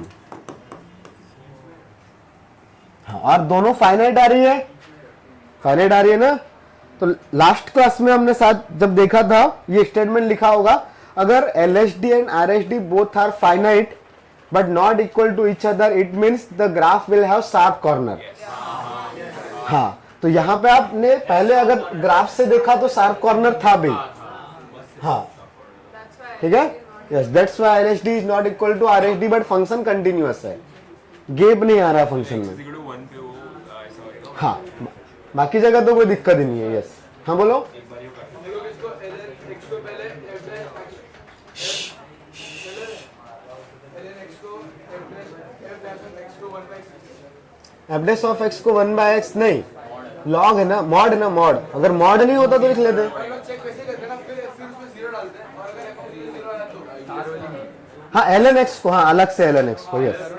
हाँ, और दोनों फाइनाइट आ रही है, फाइनाइट आ रही है ना। तो लास्ट क्लास में हमने साथ जब देखा था, ये स्टेटमेंट लिखा होगा, अगर LHD and RHD both are finite but not equal to each other, it means the graph will have sharp corner. हाँ, तो यहाँ पे आपने पहले अगर ग्राफ से देखा तो शार्प कॉर्नर था भी, हाँ, ठीक है, yes. That's why LHD is not equal to RHD, but function continuous है, गैप नहीं आ रहा फंक्शन में। हाँ, बाकी जगह तो कोई दिक्कत ही नहीं है, यस। हाँ बोलो। एफडेस ऑफ x को 1 बाय x नहीं, लॉग है ना, मॉड है ना, मॉड। अगर मॉड नहीं होता तो लिख लेते। हाँ, ln x को, हाँ अलग से ln x को, यस।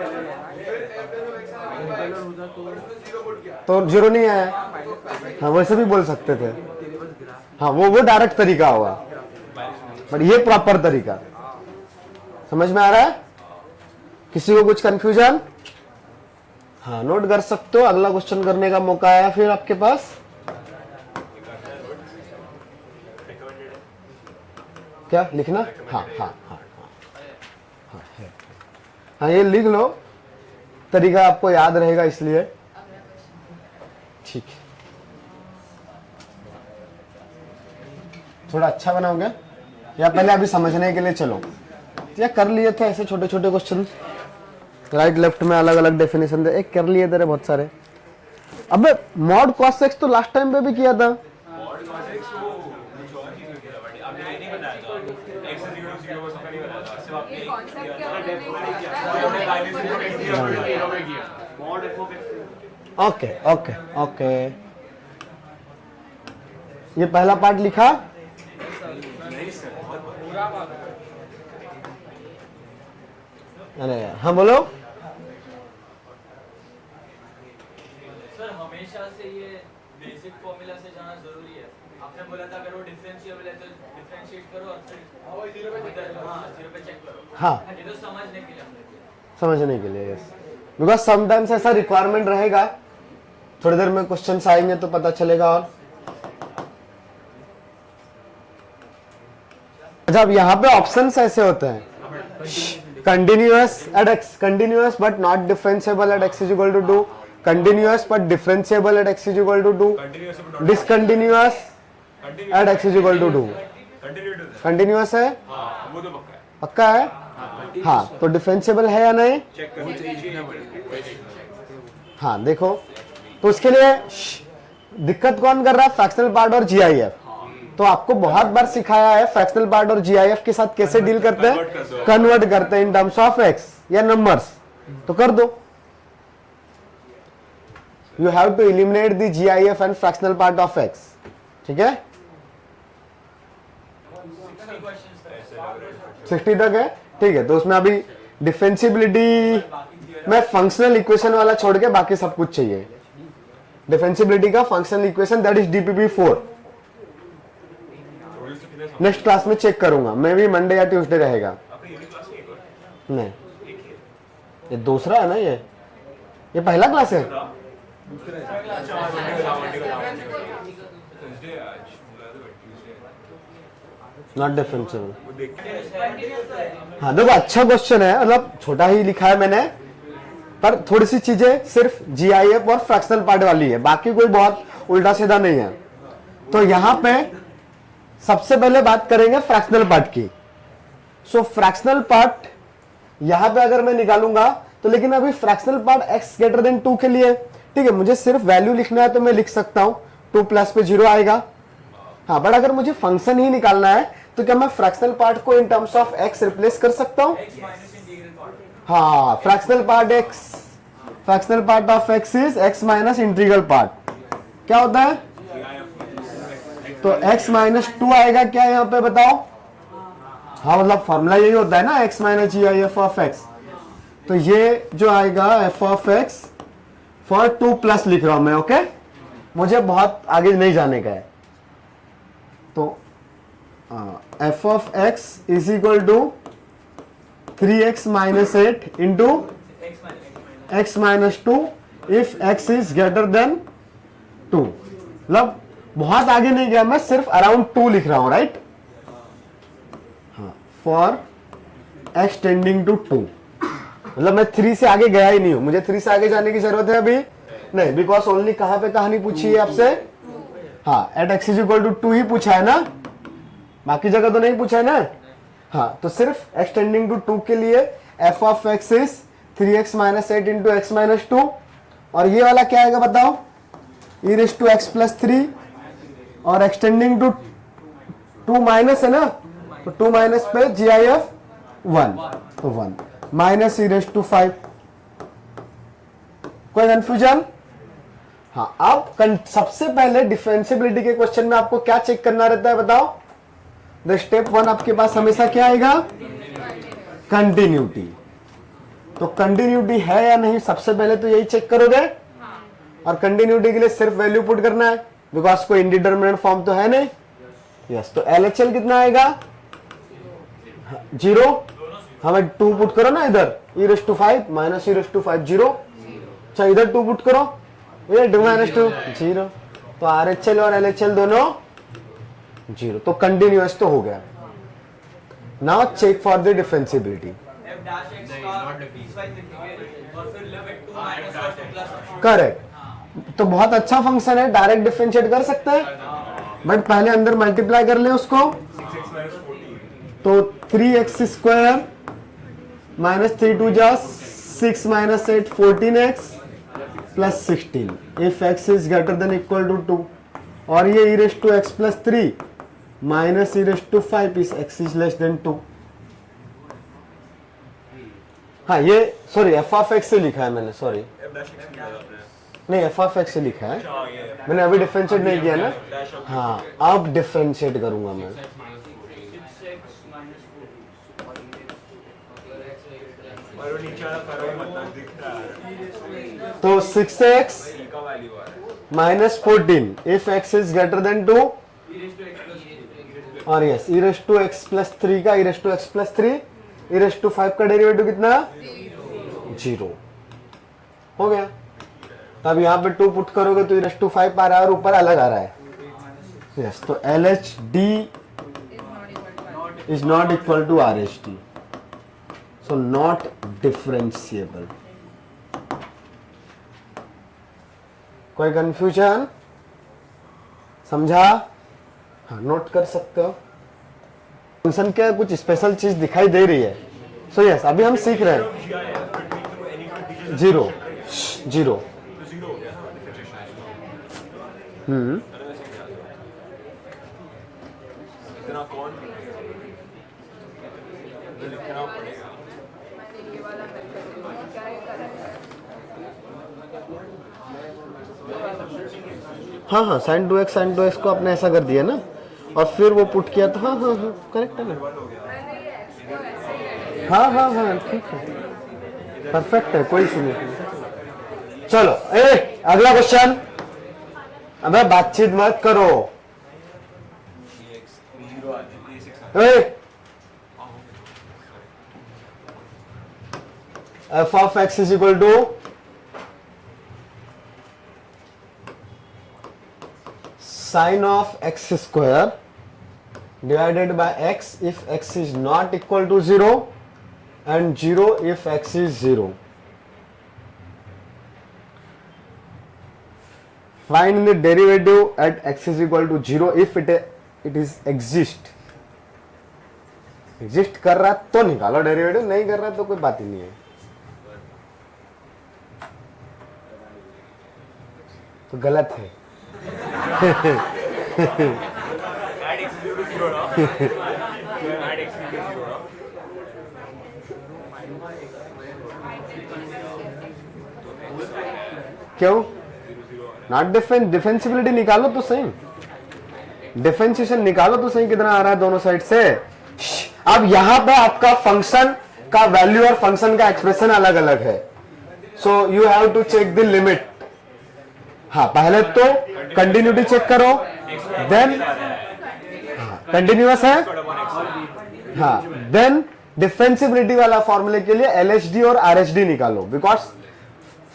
तो 0 नहीं आया, हाँ वैसे भी बोल सकते थे, हाँ वो डायरेक्ट तरीका होगा, बट ये प्रॉपर तरीका। समझ में आ रहा है? किसी को कुछ कंफ्यूजन? हाँ, नोट कर सकते हो, अगला क्वेश्चन करने का मौका आया फिर आपके पास। क्या लिखना? हाँ हाँ हाँ हाँ, हाँ ये लिख लो, तरीका आपको याद रहेगा इसलिए, ठीक है। थोड़ा अच्छा बनाओगे या पहले अभी समझने के लिए चलो? या कर लिए थे ऐसे छोटे छोटे क्वेश्चन, राइट लेफ्ट में अलग अलग डेफिनेशन दे, एक कर लिए तेरे बहुत सारे। अबे मॉड cos x तो लास्ट टाइम पे भी किया था। ये कॉन्सेप्ट क्या नहीं आता। ओके ओके ओके, ये पहला पार्ट लिखा। अरे हाँ बोलो। सर हमेशा से ये बेसिक फॉर्मूला से जाना जरूरी है। आपने बोला था अगर वो डिफरेंशिएबल है तो डिफरेंशिएट करो और फिर 0 पे चेक करो। हाँ, ये तो समझने के लिए हमने किया। समझने के लिए, यस। बिकॉज समटाइम्स ऐसा रिक्वायरमेंट रहेगा, थोड़ी देर में क्वेश्चंस आएंगे तो पता चलेगा। और जब यहाँ पे ऑप्शंस ऐसे होते हैं, continuous at x, continuous but not differentiable at x is equal to 2, continuous but differentiable at x is equal to 2, discontinuous at x is equal to 2। Continuous है, वो तो पक्का है। पक्का है, हाँ। तो डिफरेंशिएबल है या नहीं? हाँ देखो, तो उसके लिए दिक्कत कौन कर रहा है? फ्रैक्शनल पार्ट और GIF। तो आपको बहुत बार सिखाया है फ्रैक्शनल पार्ट और GIF के साथ कैसे डील करते हैं, कन्वर्ट करते हैं इन टर्म्स ऑफ x या नंबर्स। तो कर दो, you have to eliminate the GIF and fractional part of x, ठीक है। 60 तक है, ठीक है। तो उसमें अभी डिफरेंशिएबिलिटी में फंक्शनल इक्वेशन वाला छोड़ के बाकी सब कुछ चाहिए। डिफरेंशिएबिलिटी का functional equation that is DPP4। Next class में चेक करूंगा, मैं भी मंडे या ट्यूसडे रहेगा। नहीं, ये दूसरा है ना, ये पहला क्लास है। Not differentiable. हाँ देखो, अच्छा क्वेश्चन है, मतलब छोटा ही लिखा है मैंने, पर थोड़ी सी चीजें सिर्फ GIF और फ्रैक्शनल पार्ट वाली है, बाकी कोई बहुत उल्टा सीधा नहीं है। तो यहां पे सबसे पहले बात करेंगे फ्रैक्शनल पार्ट की। सो फ्रैक्शनल पार्ट यहां पे अगर मैं निकालूंगा तो, लेकिन अभी fractional part x greater than 2 के लिए, ठीक है, मुझे सिर्फ वैल्यू लिखना है तो मैं लिख सकता हूं 2 प्लस पे 0 आएगा। हाँ, बट अगर मुझे फंक्शन ही निकालना है तो क्या मैं फ्रैक्शनल पार्ट को in terms of x replace कर सकता हूं? x minus integral part. हाँ, fractional part of x is x minus integral part. क्या होता है? तो x माइनस 2 आएगा क्या यहाँ पे बताओ? हाँ, मतलब फॉर्मूला यही होता है ना, x minus GIF of x। तो ये जो आएगा f of x for 2 plus लिख रहा हूं मैं। ओके, मुझे बहुत आगे नहीं जाने का है। तो f of x is equal to 3x minus 8 into x minus 2 if x is greater than 2। मतलब बहुत आगे नहीं गया मैं, सिर्फ अराउंड 2 लिख रहा हूं, राइट? हाँ, फॉर x टेंडिंग टू 2, मतलब मैं 3 से आगे गया ही नहीं हूं। मुझे 3 से आगे जाने की जरूरत है अभी नहीं, बिकॉज ओनली कहां पे कहानी पूछी है आपसे? हाँ, at x is equal to 2 ही पूछा है ना, बाकी जगह तो नहीं पूछा है ना। हाँ, तो सिर्फ x टेंडिंग टू 2 के लिए f of x is 3x minus 8 into x minus 2, और ये वाला क्या आएगा बताओ? e raise to x plus 3, और एक्सटेंडिंग टू 2 माइनस है ना, तो 2 माइनस पे GIF 1, तो 1 माइनस e रेस टू 5। कोई कंफ्यूजन? हाँ, अब सबसे पहले डिफरेंशिएबिलिटी के क्वेश्चन में आपको क्या चेक करना रहता है बताओ? द स्टेप 1 आपके पास हमेशा क्या आएगा? कंटिन्यूटी। तो कंटिन्यूटी है या नहीं, सबसे पहले तो यही चेक करोगे, और कंटिन्यूटी के लिए सिर्फ वैल्यू पुट करना है, बिकॉज कोई इंडिटरमिनेट फॉर्म तो है नहीं। यस, तो LHL कितना आएगा? 0। हमें 2 पुट करो ना इधर, e raise to 5 minus e raise to 5 0। अच्छा, इधर 2 पुट करो, ये 2 माइनस 2 0। तो RHL और LHL दोनों 0, तो कंटिन्यूअस तो हो गया। Now check for the differentiability. f dash x का पीसवाइज लिखेंगे और फिर लिमिट 2 माइनस और 2 प्लस। करेक्ट, तो बहुत अच्छा फंक्शन है, डायरेक्ट डिफरेंशिएट कर सकते हैं, बट पहले अंदर मल्टीप्लाई कर ले उसको। तो 3x स्क्वायर माइनस 3 2 जा 6 minus 8 14x plus 16 if x is greater than equal to 2, और ये e raise to x plus 3 minus e raise to 5 is x is less than 2। हाँ, ये सॉरी f ऑफ x से लिखा है मैंने, sorry नहीं, f ऑफ x से लिखा है मैंने, अभी डिफरेंशिएट नहीं किया ना। हाँ, अब डिफरेंशिएट करूंगा मैं। तो 6x minus 14 if x is greater than 2, और yes e raise to x plus 3 का e raise to x plus 3 e raise to 5 का डेरिवेटिव कितना? 0 हो गया। तब यहाँ पे 2 पुट करोगे तो e रेस टू 5 आ रहा है और ऊपर अलग आ रहा है। यस, तो LHD is not equal to RHD, so not differentiable. कोई कंफ्यूजन? समझा? हाँ, नोट कर सकते हो। फंक्शन के कुछ स्पेशल चीज दिखाई दे रही है। सो यस, अभी हम सीख रहे हैं। 0 0। इतना कौन लिखना पड़ेगा? मैंने ये वाला मेथड क्या है करा है। हाँ हाँ, sin 2x को आपने ऐसा कर दिया ना, और फिर वो पुट किया तो हाँ हाँ हाँ करेक्ट है ना। मैंने ये x को ऐसे ही रख हाँ हाँ हाँ ठीक है, परफेक्ट है, कोई इशू नहीं। चलो अगला क्वेश्चन। अबे बातचीत मत करो। f of x is equal to sin of x square divided by x if x is not equal to 0 and 0 if x is 0. Find the derivative at x is equal to 0 if it is exist कर रहा तो निकालो derivative, नहीं कर रहा तो कोई बात ही नहीं है। तो गलत है। Add x is equal to 0 now. Add x is equal to 0 now. क्यों? नॉट डिफेंसिबिलिटी निकालो तो सही, डिफरेंशिएशन निकालो तो सही, कितना आ रहा है दोनों साइड से। अब यहां पे आपका फंक्शन का वैल्यू और फंक्शन का एक्सप्रेशन अलग अलग है, so you have to check the limit. हाँ, पहले तो कंटिन्यूटी चेक करो, देन कंटिन्यूअस है, हाँ, देन डिफरेंशिएबिलिटी वाला फॉर्मूले के लिए एलएचडी और आरएचडी निकालो, बिकॉज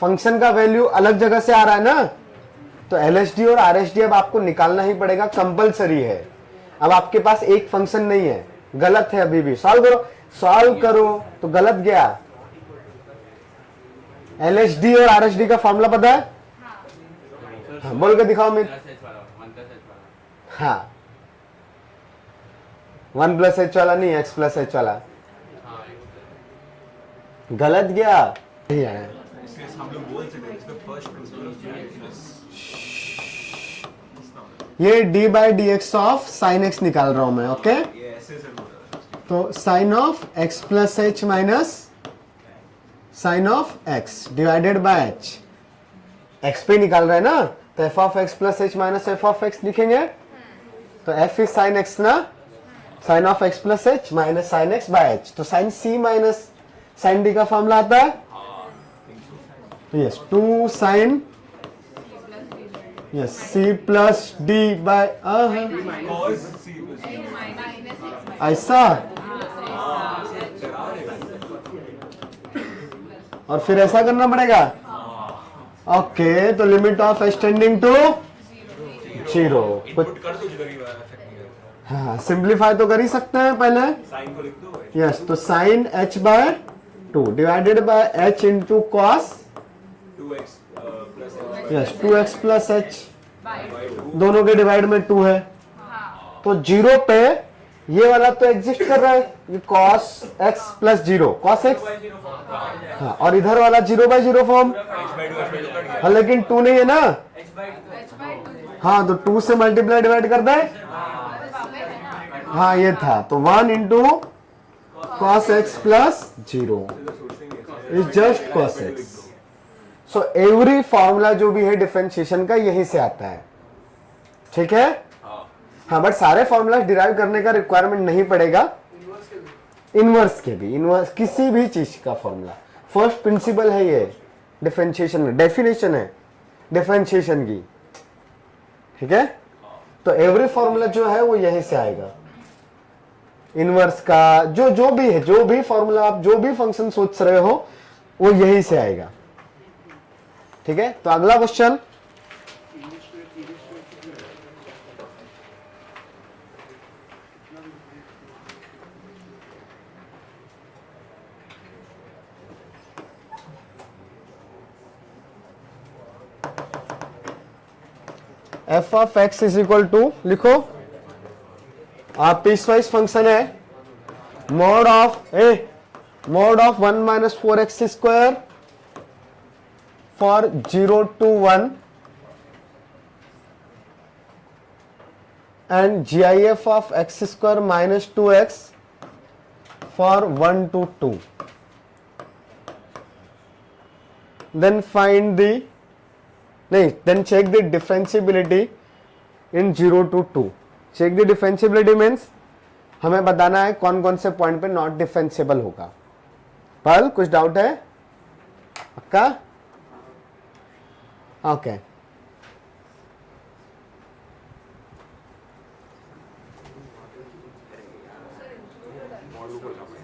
फंक्शन का वैल्यू अलग जगह से आ रहा है ना, तो एलएचडी और आरएचडी अब आपको निकालना ही पड़ेगा, कंपलसरी है। अब आपके पास एक फंक्शन नहीं है, गलत है अभी भी। सॉल्व करो तो गलत गया। एलएचडी और आरएचडी का फॉर्मूला पता है? हाँ, बोल के दिखाओ मैं। हाँ, 1+h वाला नहीं, x+h वाला। गलत गया, यही है। इसलिए हम लोग बोल सकते हैं इसका फर्स्ट प्रिंसिपल ऑफ यूनिटनेस। ये d/dx ऑफ sin x निकाल रहा हूं मैं, ओके? ये ऐसे से बोल रहा है। तो sin of x+h minus sin of x divided by h, x पे निकाल रहे हैं ना, तो f of x+h minus f of x लिखेंगे, तो f इज sin x ना, sin of x+h minus sin x by h, तो sin c minus sin d का फॉर्मूला आता है, yes, 2 sin yes c plus d by Cos c plus d. ऐसा, और फिर ऐसा करना पड़ेगा, ओके। तो limit of h tending to 0, input कर दो जिधर भी इफेक्ट नहीं करता। हाँ, सिंप्लीफाई तो कर ही सकते हैं पहले, साइन को लिख दो। यस, तो sin h by 2 divided by h into cos 2x plus h yes 2x plus h, by दोनों के डिवाइड में 2 है, तो 0 पे ये वाला तो एग्जिस्ट कर रहा है, ये cos x plus 0 cos x, हाँ, और इधर वाला 0/0 फॉर्म, h/2 कट गया। हाँ, लेकिन 2 नहीं है ना, h/2 हाँ, तो 2 से मल्टीप्लाई डिवाइड कर दे, हाँ, ये था, तो 1 into cos x plus 0 is just cos x। So every formula जो भी है डिफरेंशिएशन का यहीं से आता है, ठीक है? हाँ, बट सारे फॉर्मूला डिराइव करने का रिक्वायरमेंट नहीं पड़ेगा, इनवर्स के भी, इनवर्स किसी भी चीज का फॉर्मूला, फर्स्ट प्रिंसिपल है ये डिफरेंशिएशन में, डेफिनेशन है डिफरेंशिएशन की, ठीक है? तो एवरी फॉर्मूला जो है वो यहीं से आएगा, इनवर्स का जो भी है, जो भी फॉर्मूला आप जो भी फंक्शन सोच रहे हो वो यहीं से आएगा, ठीक है? तो अगला question, f of x is equal to, लिखो, आप पीसवाइज फंक्शन है, mod of 1 minus 4x square for 0 to 1 and gif of x square minus 2x for 1 to 2. Then find the, then check the differentiability in 0 to 2. Check the differentiability means हमें बताना है कौन कौन से point पे not differentiable होगा। पल कुछ डाउट है पक्का? ओके,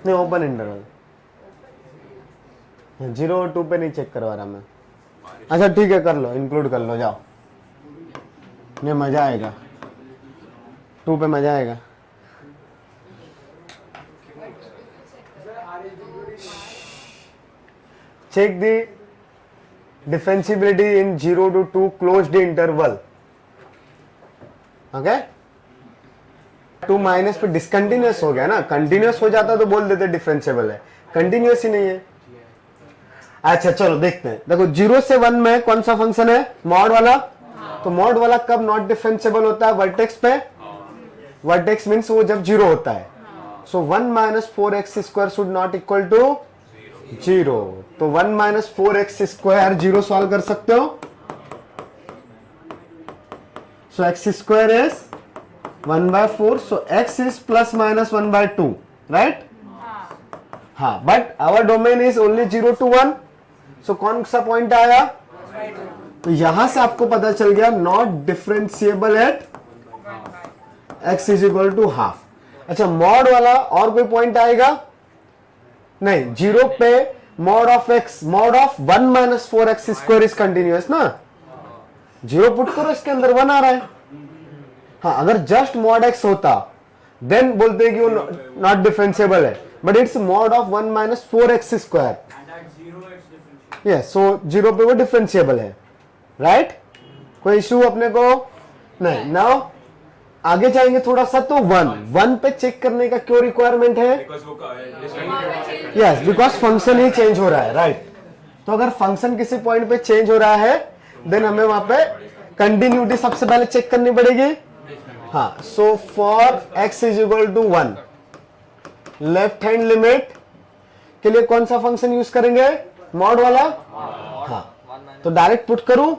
नहीं, ओपन इंटरवल 0 और 2 पे नहीं चेक करवा रहा मैं। अच्छा ठीक है, कर लो, इंक्लूड कर लो, जाओ, नहीं मजा आएगा, 2 पे मजा आएगा। Check the differentiability in 0 to 2 closed interval. Okay, 2 minus पे डिसकंटिन्यूअस हो गया ना, कंटिन्यूअस हो जाता तो बोल देते डिफरेंशिएबल है, कंटिन्यूअस ही नहीं है। अच्छा चलो देखते हैं, देखो 0 से 1 में कौन सा फंक्शन है, मॉड वाला। तो मॉड वाला कब नॉट डिफरेंशिएबल होता है, वर्टेक्स पे। वर्टेक्स मीन्स वो जब 0 होता है। So 1 minus 4x square should not equal to 0। तो 1 माइनस 4x स्क्वायर 0 सॉल्व कर सकते हो। So x square is 1/4, so x is plus minus 1/2, right. हाँ, but our domain is only 0 to 1। So कौन सा पॉइंट आया, तो यहां से आपको पता चल गया not differentiable at x is equal to half. अच्छा, मॉड वाला और कोई पॉइंट आएगा नहीं, 0 पे mod of x, mod of 1 minus 4x square is continuous ना। 0 पुट करो, इसके अंदर 1 आ रहा है। हाँ, अगर जस्ट मॉड x होता देन बोलते कि वो नॉट डिफरेंशिएबल है, but it's mod of 1 minus 4x square. Yes, so 0 पे वो डिफरेंशिएबल है, राइट। कोई इशू अपने को नहीं। नाउ आगे जाएंगे थोड़ा सा, तो 1 पे चेक करने का क्यों रिक्वायरमेंट है, yes, because function he change हो रहा है, राइट। तो अगर फंक्शन किसी पॉइंट पे चेंज हो रहा है देन हमें वहां पे कंटिन्यूटी सबसे पहले चेक करनी पड़ेगी। हाँ, so for x is equal to 1, left hand limit के लिए कौन सा फंक्शन यूज करेंगे, मॉड वाला। हाँ, तो डायरेक्ट पुट करूं,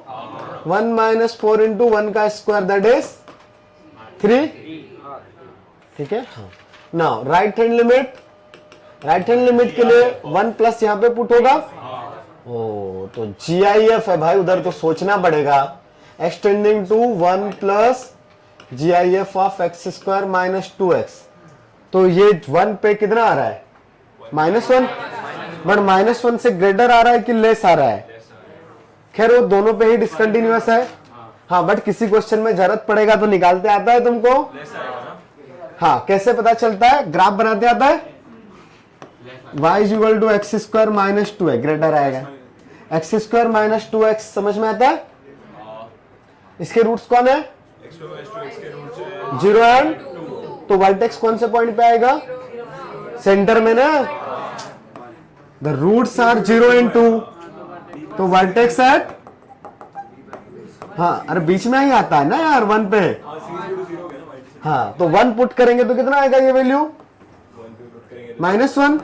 1 माइनस 4 इंटू 1 का स्क्वायर दैट इज 3, ठीक है। हाँ, now right hand limit, right hand limit के लिए 1 प्लस यहां पे पुट होगा। ओ, तो GIF है भाई, उधर तो सोचना पड़ेगा। X tending to 1 plus GIF of x square minus 2x। तो ये 1 पे कितना आ रहा है, -1, बट -1 से ग्रेटर आ रहा है कि लेस आ रहा है। खैर वो दोनों पे ही डिसकंटिन्यूअस है। हाँ, बट किसी क्वेश्चन में जरूरत पड़ेगा तो निकालते आता है तुमको। हाँ, कैसे पता चलता है, ग्राफ बनाते आता है। y is equal to x square minus 2x, greater आएगा। x स्क्वायर माइनस 2x समझ में आता है। इसके रूट्स कौन है, 0 एंड, तो वर्टेक्स कौन से पॉइंट पे आएगा, सेंटर में ना। द रूट्स आर 0 एंड 2, तो वर्टेक्स एट, हाँ, अरे बीच में ही आता है ना यार 1 पे। हाँ, तो 1 पुट करेंगे तो कितना आएगा ये वैल्यू, -1।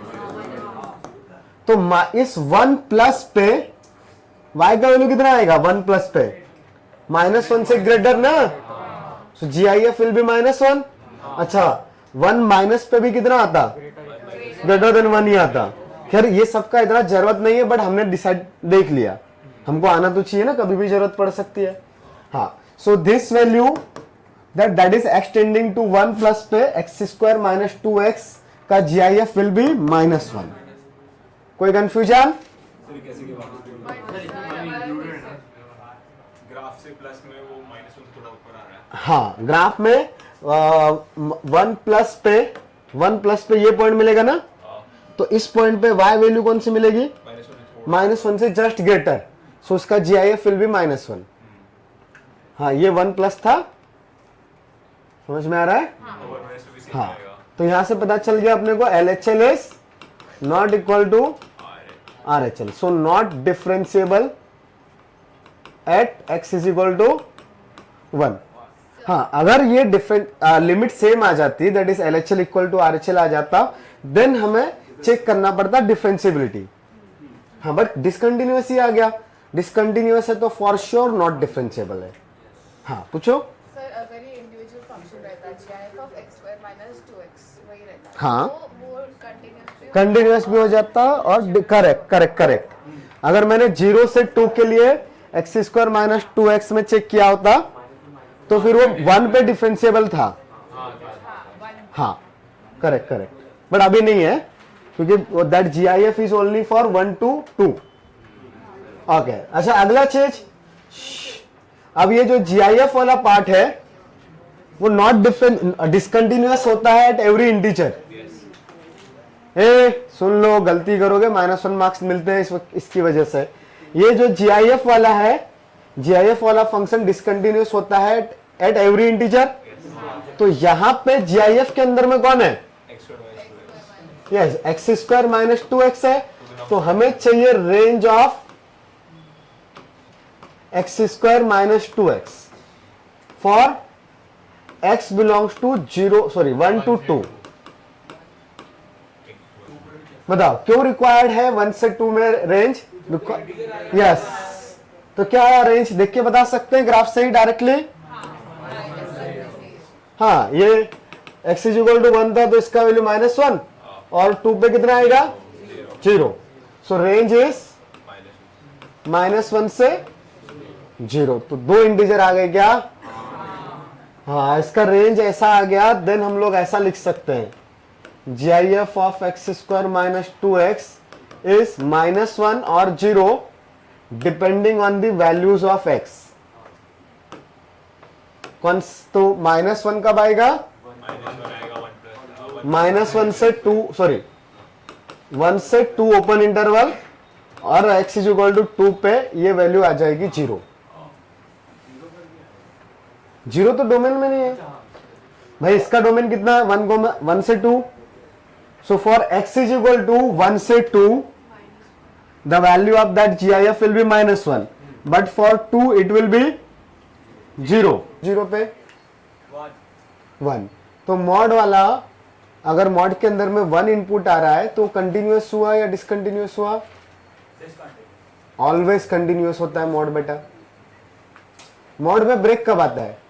तो इस 1 प्लस पे y का वैल्यू कितना आएगा, 1 प्लस पे, -1 से ग्रेटर ना, सो GIF विल बी -1। अच्छा, 1 माइनस पे भी कितना आता, ग्रेटर देन 1 ही आता। खैर ये सबका इतना जरूरत नहीं है, बट हमने डिसाइड देख लिया, हमको आना तो चाहिए ना, कभी भी जरूरत पड़ सकती है। हाँ, so this value that is x tending to 1 plus पे x स्क्वायर माइनस 2x का GIF विल बी -1। कोई कंफ्यूजन, ग्राफ से प्लस में वो -1 से थोड़ा ऊपर आ रहा है। हाँ, ग्राफ में 1 प्लस पे ये पॉइंट मिलेगा ना, तो इस पॉइंट पे y वैल्यू कौन सी मिलेगी, -1 से जस्ट ग्रेटर, सो उसका GIF विल बी -1। हाँ, ये 1 प्लस था, समझ में आ रहा है। हाँ, तो यहां से पता चल गया अपने को LHL is not equal to RHL, so not differentiable at x is equal to 1। हाँ, अगर ये डिफरेंट लिमिट सेम आ जाती, that is LHL equal to RHL आ जाता, देन हमें चेक करना पड़ता डिफरेंशिएबिलिटी। हाँ, बट डिसकंटिन्यूअस ही आ गया, डिसकंटिन्यूअस है तो फॉर श्योर नॉट डिफरेंशिएबल है। हाँ, पूछो। सर अगर ये इंडिविजुअल फंक्शन रहता है GIF of x square minus 2x वही रहता है, हाँ, तो वो कंटिन्यूअस भी हो जाता और करेक्ट। अगर मैंने 0 से 2 के लिए x स्क्वायर माइनस 2x में चेक किया होता तो फिर वो 1 पे डिफरेंशिएबल था। हाँ, करेक्ट, बट अभी नहीं है क्योंकि that GIF is only for 1 to 2। Okay, अच्छा अगला चीज, अब ये जो GIF वाला पार्ट है वो नॉट डिसकंटिन्यूअस होता है एट एवरी इंटीजर। सुन लो, गलती करोगे -1 मार्क्स मिलते हैं इसकी वजह से। ये जो GIF वाला है, GIF वाला फंक्शन डिसकंटिन्यूअस होता है एट एवरी इंटीजर। तो यहां पे GIF के अंदर में कौन है? Yes, x square minus 2x है। तो हमें चाहिए range of x square minus 2x for x belongs to 1 to 2। बताओ क्यों रिक्वायर्ड है 1 से 2 में रेंज? यस, तो क्या है रेंज? देख के बता सकते हैं ग्राफ से ही डायरेक्टली। हाँ, ये x इज इक्वल टू 1 था तो इसका वैल्यू -1 और 2 पे कितना आएगा? 0। सो रेंज इज -1 से 0। तो 2 इंटीजर आ गए क्या? हाँ, इसका रेंज ऐसा आ गया। देन हम लोग ऐसा लिख सकते हैं GIF of x square minus 2x is -1 और 0 depending on the values of x। कौन? तो -1 कब आएगा? -1 से 2, सॉरी 1 से 2 ओपन इंटरवल और x इज इक्वल टू 2 पे ये वैल्यू आ जाएगी 0। 0 तो डोमेन में नहीं है भाई। इसका डोमेन कितना है? 1 से 2। So for x is equal to 1 से 2 the value of that GIF will be -1 but for 2 it will be 0। 0 पे 1। तो मॉड वाला, अगर मॉड के अंदर में 1 इनपुट आ रहा है तो कंटिन्यूअस हुआ या डिसकंटिन्यूअस हुआ? ऑलवेज कंटिन्यूअस होता है मॉड बेटा। मॉड में ब्रेक कब आता है?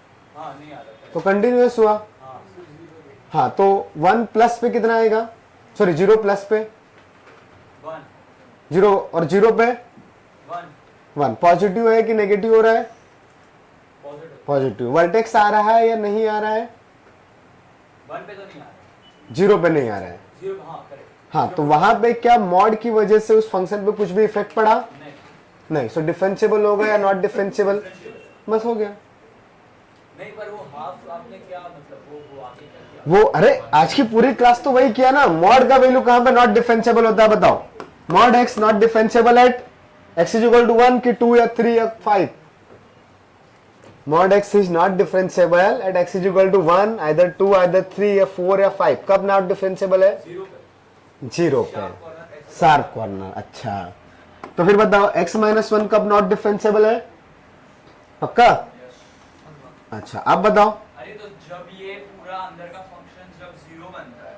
तो कंटिन्यूअस हुआ। हाँ, तो 1 प्लस पे कितना आएगा? सॉरी 0 प्लस पे 0 और 0 पे 1। पॉजिटिव है कि नेगेटिव हो रहा है? पॉजिटिव। वर्टेक्स आ रहा है या नहीं आ रहा है? 1 पे तो नहीं आ रहा, 0 पे नहीं आ रहा है। 0 हाँ करेक्ट। हाँ, तो वहां पे क्या मॉड की वजह से उस फंक्शन पे कुछ भी इफेक्ट पड़ा? नहीं। सो डिफरेंशिएबल होगा या नॉट डिफरेंशिएबल? बस हो गया। नहीं, पर वो हाफ आपने क्या मतलब वो आगे क्या किया? वो अरे आज की पूरी क्लास तो वही किया ना। मॉड का वैल्यू कहां पे नॉट डिफरेंशिएबल होता है बताओ? Mod x not differentiable at x is equal to 1 की 2 या 3 या 5? Mod x is not differentiable at x is equal to 1 either 2 either 3 या 4 या 5। कब नॉट डिफरेंशिएबल है? 0 पे। Sharp corner. अच्छा, तो फिर बताओ x -1 कब नॉट डिफरेंशिएबल है? पक्का? अच्छा, अब बताओ। अरे तो जब ये पूरा अंदर का फंक्शन जब 0 बनता है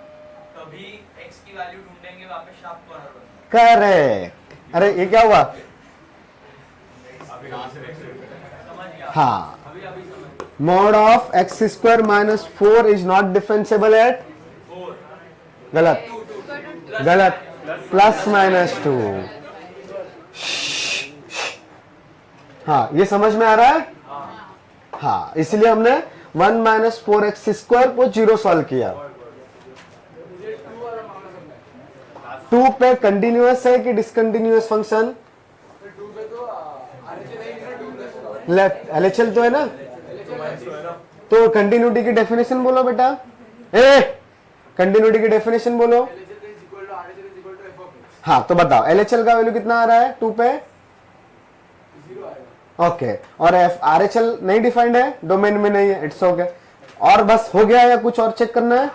तभी x की वैल्यू ढूंढेंगे वापस शार्प कॉर्नर बनता है। करेक्ट। अरे ये क्या हुआ? समझ गया? हाँ, अभी समझ mod of x square minus 4 is not differentiable at? 4 गलत, गलत। प्लस -2। हाँ, ये समझ में आ रहा है? हाँ, इसलिए हमने 1 - 4x स्क्वायर को 0 सॉल्व किया। 2 पे कंटिन्यूअस है कि डिसकंटिन्यूअस फंक्शन? लेफ्ट LHL तो है ना। तो कंटिन्यूटी की डेफिनेशन बोलो बेटा। कंटिन्यूटी की डेफिनेशन बोलो। हाँ, तो बताओ LHL का वैल्यू कितना आ रहा है 2 पे? ओके, और RHL नहीं डिफाइंड है, डोमेन में नहीं है। It's okay. और बस हो गया या कुछ और चेक करना है?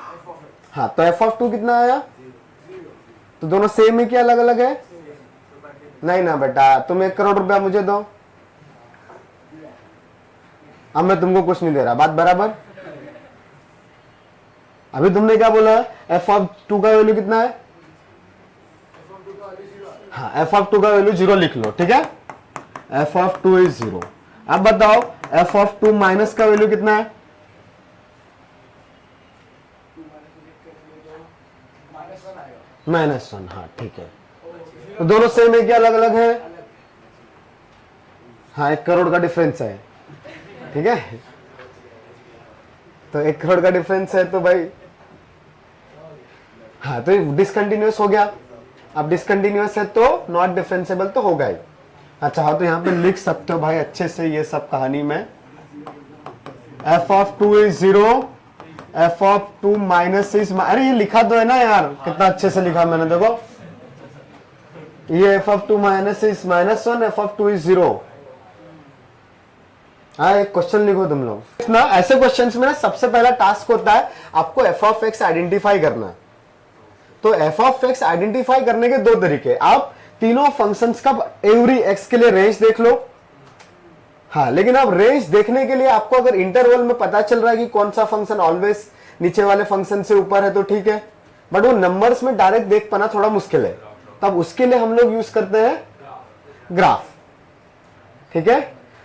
हाँ, तो f(2) कितना आया? तो दोनों सेम है कि अलग अलग है? नहीं ना बेटा, तुम 1 करोड़ रुपया मुझे दो, अब मैं तुमको कुछ नहीं दे रहा। बात बराबर? अभी तुमने क्या बोला? f(2) का वैल्यू कितना है? हाँ, f(2) का वैल्यू 0 लिख लो, ठीक है? f(2) is 0। अब बताओ f(2) माइनस का वैल्यू कितना है? -1। हाँ, ठीक है। तो दोनों सेम है कि अलग अलग है? हाँ, 1 करोड़ का डिफरेंस है, ठीक है? तो 1 करोड़ का डिफरेंस है तो भाई, हाँ, तो डिसकंटिन्यूअस हो गया। अब डिसकंटिन्यूअस है तो नॉट डिफरेंशिएबल तो होगा ही। अच्छा, हाँ, तो यहाँ पे लिख सकते हो भाई अच्छे से ये सब कहानी में। f(2) is 0, f(2) minus is, अरे ये लिखा तो है ना यार, कितना अच्छे से लिखा मैंने, देखो ये f of two minus is -1, f of two is 0। हाँ, एक क्वेश्चन लिखो तुम लोग ना। ऐसे क्वेश्चंस में ना सबसे पहला टास्क होता है आपको एफ ऑफ एक्स आइडेंटिफाई करना। तो एफ ऑफ एक्स आइडेंटिफाई करने के दो तरीके, आप तीनों फंक्शंस का एवरी एक्स के लिए रेंज देख लो। हाँ, लेकिन अब रेंज देखने के लिए आपको अगर इंटरवल में पता चल रहा है कि कौन सा फंक्शन ऑलवेज नीचे वाले फंक्शन से ऊपर है तो ठीक है, बट वो नंबर्स में डायरेक्ट देख पाना थोड़ा मुश्किल है, तब उसके लिए हम लोग यूज करते हैं ग्राफ। ठीक है,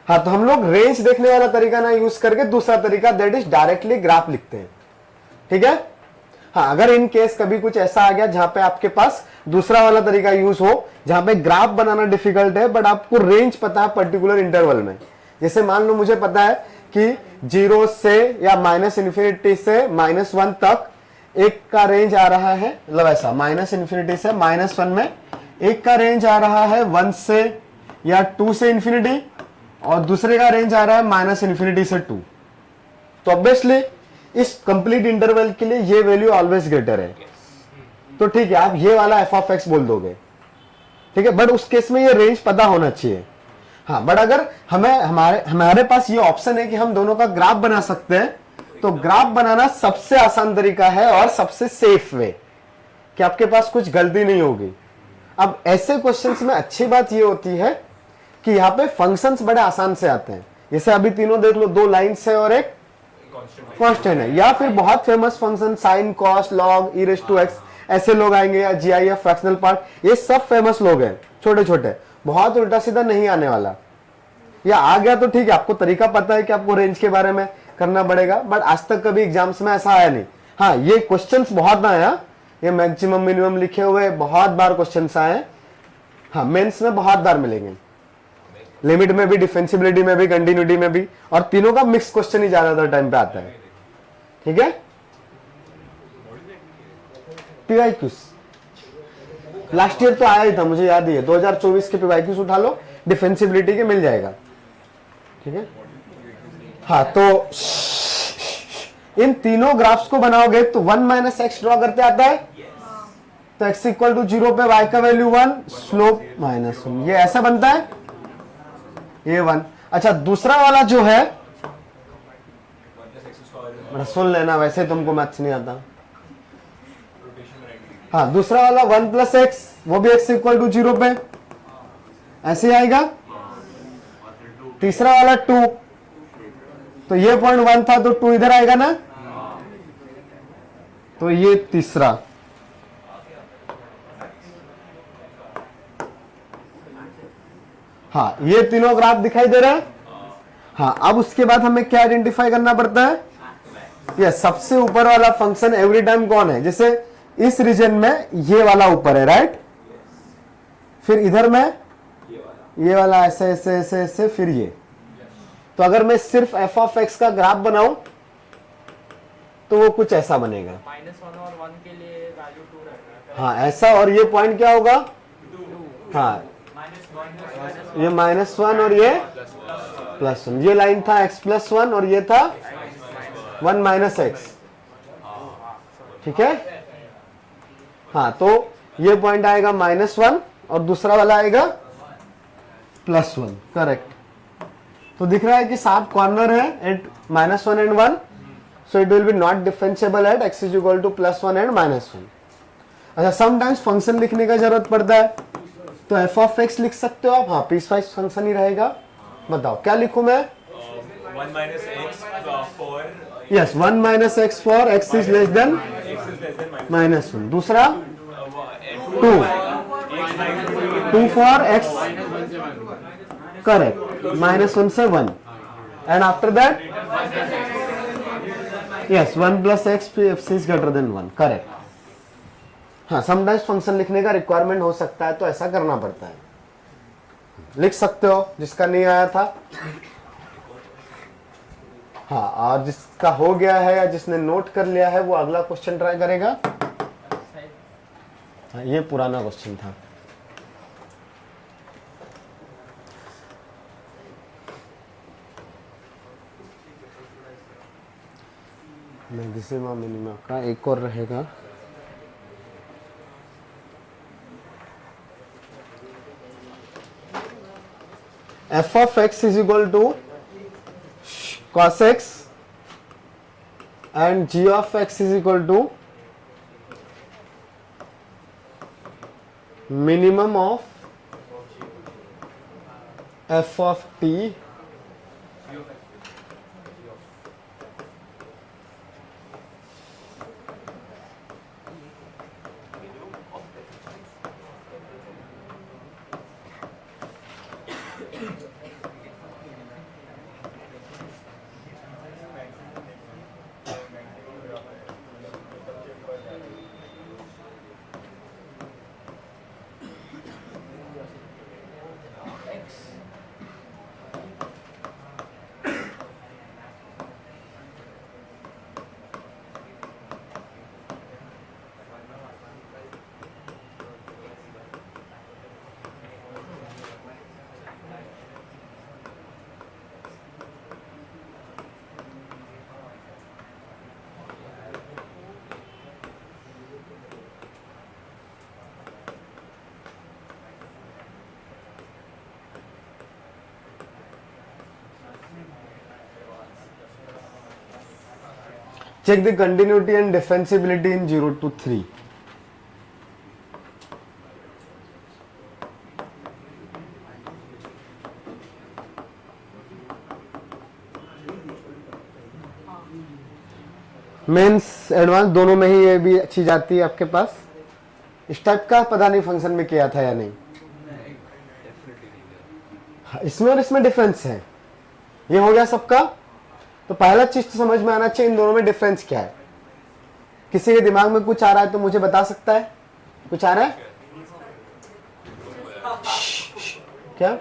हाँ, तो हम लोग रेंज देखने वाला तरीका ना यूज करके दूसरा तरीका दैट इज डायरेक्टली ग्राफ लिखते हैं। ठीक है, हाँ, अगर इन केस कभी कुछ ऐसा आ गया जहां पे आपके पास दूसरा वाला तरीका यूज हो, जहां पे ग्राफ बनाना डिफिकल्ट है बट आपको रेंज पता है पर्टिकुलर इंटरवल में, जैसे मान लो मुझे पता है कि 0 से या -∞ से -1 तक एक का रेंज आ रहा है, मतलब ऐसा -∞ से -1 में एक का रेंज आ रहा है 1 से या 2 से इंफिनिटी, और दूसरे का रेंज आ रहा है -∞ से 2। तो ऑब्वियसली इस कंप्लीट इंटरवल के लिए ये वैल्यू ऑलवेज ग्रेटर है, तो ठीक है, आप ये वाला एफ ऑफ एक्स बोल दोगे। ठीक है, बट उस केस में ये रेंज पता होना चाहिए। हाँ, बट अगर हमारे पास ये ऑप्शन है कि हम दोनों का ग्राफ बना सकते हैं, तो ग्राफ बनाना सबसे आसान तरीका है और सबसे सेफ वे कि आपके पास कुछ गलती नहीं होगी। अब ऐसे क्वेश्चंस में अच्छी बात ये होती है कि यहाँ पे फंक्शंस बड़े आसान से आते हैं, जैसे अभी तीनों देख लो, 2 लाइन्स है और एक कांस्टेंट है, या फिर बहुत famous function sine, cos, log, e raise to x, ऐसे लोग आएंगे, या जीआईएफ, फ्रैक्शनल पार्ट, ये सब फेमस लोग हैं, छोटे छोटे, बहुत उल्टा सीधा नहीं आने वाला। या आ गया तो ठीक है, आपको तरीका पता है कि आपको रेंज के बारे में करना पड़ेगा, बट आज तक कभी एग्जाम्स में ऐसा आया नहीं। हाँ, ये क्वेश्चंस बहुत आया, ये मैक्सिमम मिनिमम लिखे हुए बहुत बार क्वेश्चंस आए। हाँ, मेंस में बहुत बार मिलेंगे, लिमिट में भी, डिफेंसिबिलिटी में भी, कंटिन्यूटी में भी, और तीनों का मिक्स क्वेश्चन ही ज्यादातर टाइम पे आता है। ठीक है, पीवाईक्यूज लास्ट ईयर तो आया ही था, मुझे याद ही है, 2024 के पीवाईक्यूज उठा लो, डिफेंसिबिलिटी के मिल जाएगा। ठीक है, हाँ, तो इन तीनों ग्राफ्स को बनाओगे तो 1 - x ड्रॉ करते आता है, तो x = 0 पे y का वैल्यू 1, स्लोप -1, ये ऐसा बनता है, ये 1। अच्छा, दूसरा वाला जो है, सुन लेना, वैसे तुमको मैथ्स नहीं आता। हाँ, दूसरा वाला 1 + x, वो भी x = 0 पे ऐसे आएगा। तीसरा वाला 2, तो ये पॉइंट 1 था तो 2 इधर आएगा ना, तो ये तीसरा। हाँ, ये तीनों ग्राफ दिखाई दे रहे हैं। हाँ, अब उसके बाद हमें क्या आइडेंटिफाई करना पड़ता है, ये सबसे ऊपर वाला फंक्शन एवरी टाइम कौन है, जैसे इस रीजन में ये वाला ऊपर है, राइट, फिर इधर में ये वाला ऐसे ऐसे ऐसे ऐसे, फिर ये। तो अगर मैं सिर्फ एफ ऑफ एक्स का ग्राफ बनाऊं तो वो कुछ ऐसा बनेगा, -1 और 1 के लिए वैल्यू 2 रहता है। हाँ ऐसा, और ये पॉइंट क्या होगा, हाँ ये -1 और ये +1, ये लाइन था x+1 और ये था 1 - x, ठीक है। हाँ, तो ये पॉइंट आएगा -1 और दूसरा वाला आएगा +1, करेक्ट। तो दिख रहा है कि 7 कॉर्नर है eight -1 and 1, so it will be not differentiable at x is equal to +1 and -1। अच्छा, समटाइम्स फंक्शन लिखने का जरूरत पड़ता है, तो f of x लिख सकते हो आप, हाँ पीसवाइज फंक्शन ही रहेगा। बताओ क्या लिखूं मैं, 1 - x for yes 1 - x for x is less than x is less than -1, दूसरा 2 for x, करेक्ट, -1 से 1, and after that yes 1 + x f is greater than 1, correct. हाँ, समटाइम्स फंक्शन लिखने का रिक्वायरमेंट हो सकता है, तो ऐसा करना पड़ता है। लिख सकते हो जिसका नहीं आया था। हाँ, और जिसका हो गया है या जिसने नोट कर लिया है वो अगला क्वेश्चन ट्राई करेगा। हाँ, ये पुराना क्वेश्चन था। मैक्सिमा मिनिमा का एक और रहेगा, f of x is equal to cos x and g of x is equal to minimum of f of t check the continuity and defensibility in 0 to 3. Mains advance दोनों में ही ये भी अच्छी जाती है आपके पास। इस टाइप का पता नहीं फंक्शन में किया था या नहीं, इसमें और इसमें डिफरेंस है। ये हो गया सबका। तो पहला चीज तो समझ में आना चाहिए इन दोनों में डिफरेंस क्या है। किसी के दिमाग में कुछ आ रहा है तो मुझे बता सकता है? कुछ आ रहा है क्या?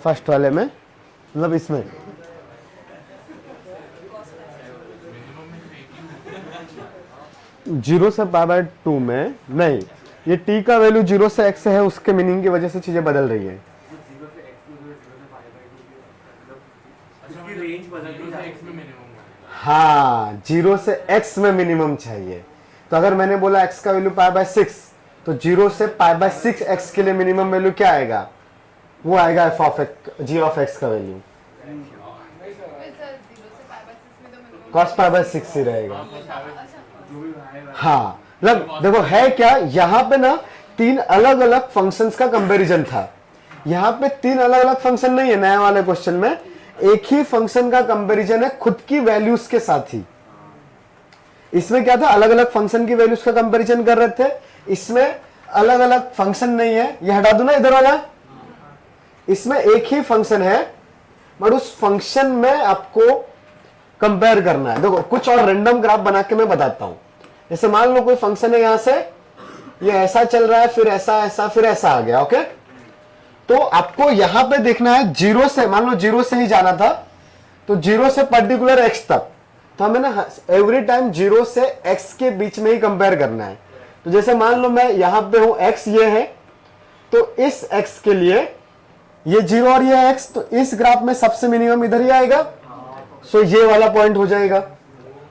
फर्स्ट वाले में मतलब इसमें जीरो से पाई बाय 2 में नहीं, ये t का वैल्यू 0 से x है, उसके मीनिंग की वजह से चीजें बदल रही है। हाँ, 0 से x में मिनिमम चाहिए। तो अगर मैंने बोला x का वैल्यू पाई बाय 6, तो 0 से पाई बाय 6 x के लिए मिनिमम वैल्यू क्या आएगा? वो आएगा f ऑफ x, g ऑफ x का वैल्यू cos पाई बाय 6 ही रहेगा। हाँ, मतलब देखो है क्या, यहाँ पे ना 3 अलग अलग फंक्शंस का कंपैरिजन था। यहाँ पे 3 अलग अलग फंक्शन नहीं है नया वाले क्वेश्चन में, एक ही फंक्शन का कंपैरिजन है खुद की वैल्यूज के साथ ही। इसमें क्या था, अलग अलग फंक्शन की वैल्यूज का कंपैरिजन कर रहे थे, इसमें अलग अलग फंक्शन नहीं है। ये हटा दो ना इधर वाला, इसमें एक ही फंक्शन है बट उस फंक्शन में आपको कंपेयर करना है। देखो कुछ और रैंडम ग्राफ बना के मैं बताता हूं। जैसे मान लो कोई फंक्शन है, यहां से ये ऐसा चल रहा है, फिर ऐसा ऐसा फिर ऐसा आ गया, ओके। तो आपको यहां पे देखना है 0 से, मान लो 0 से ही जाना था, तो 0 से पर्टिकुलर x तक, तो हमें ना एवरी टाइम 0 से x के बीच में ही कंपेयर करना है। तो जैसे मान लो मैं यहां पे हूं, x ये है, तो इस x के लिए ये 0 और ये x, तो इस ग्राफ में सबसे मिनिमम इधर ही आएगा, सो ये वाला पॉइंट हो जाएगा।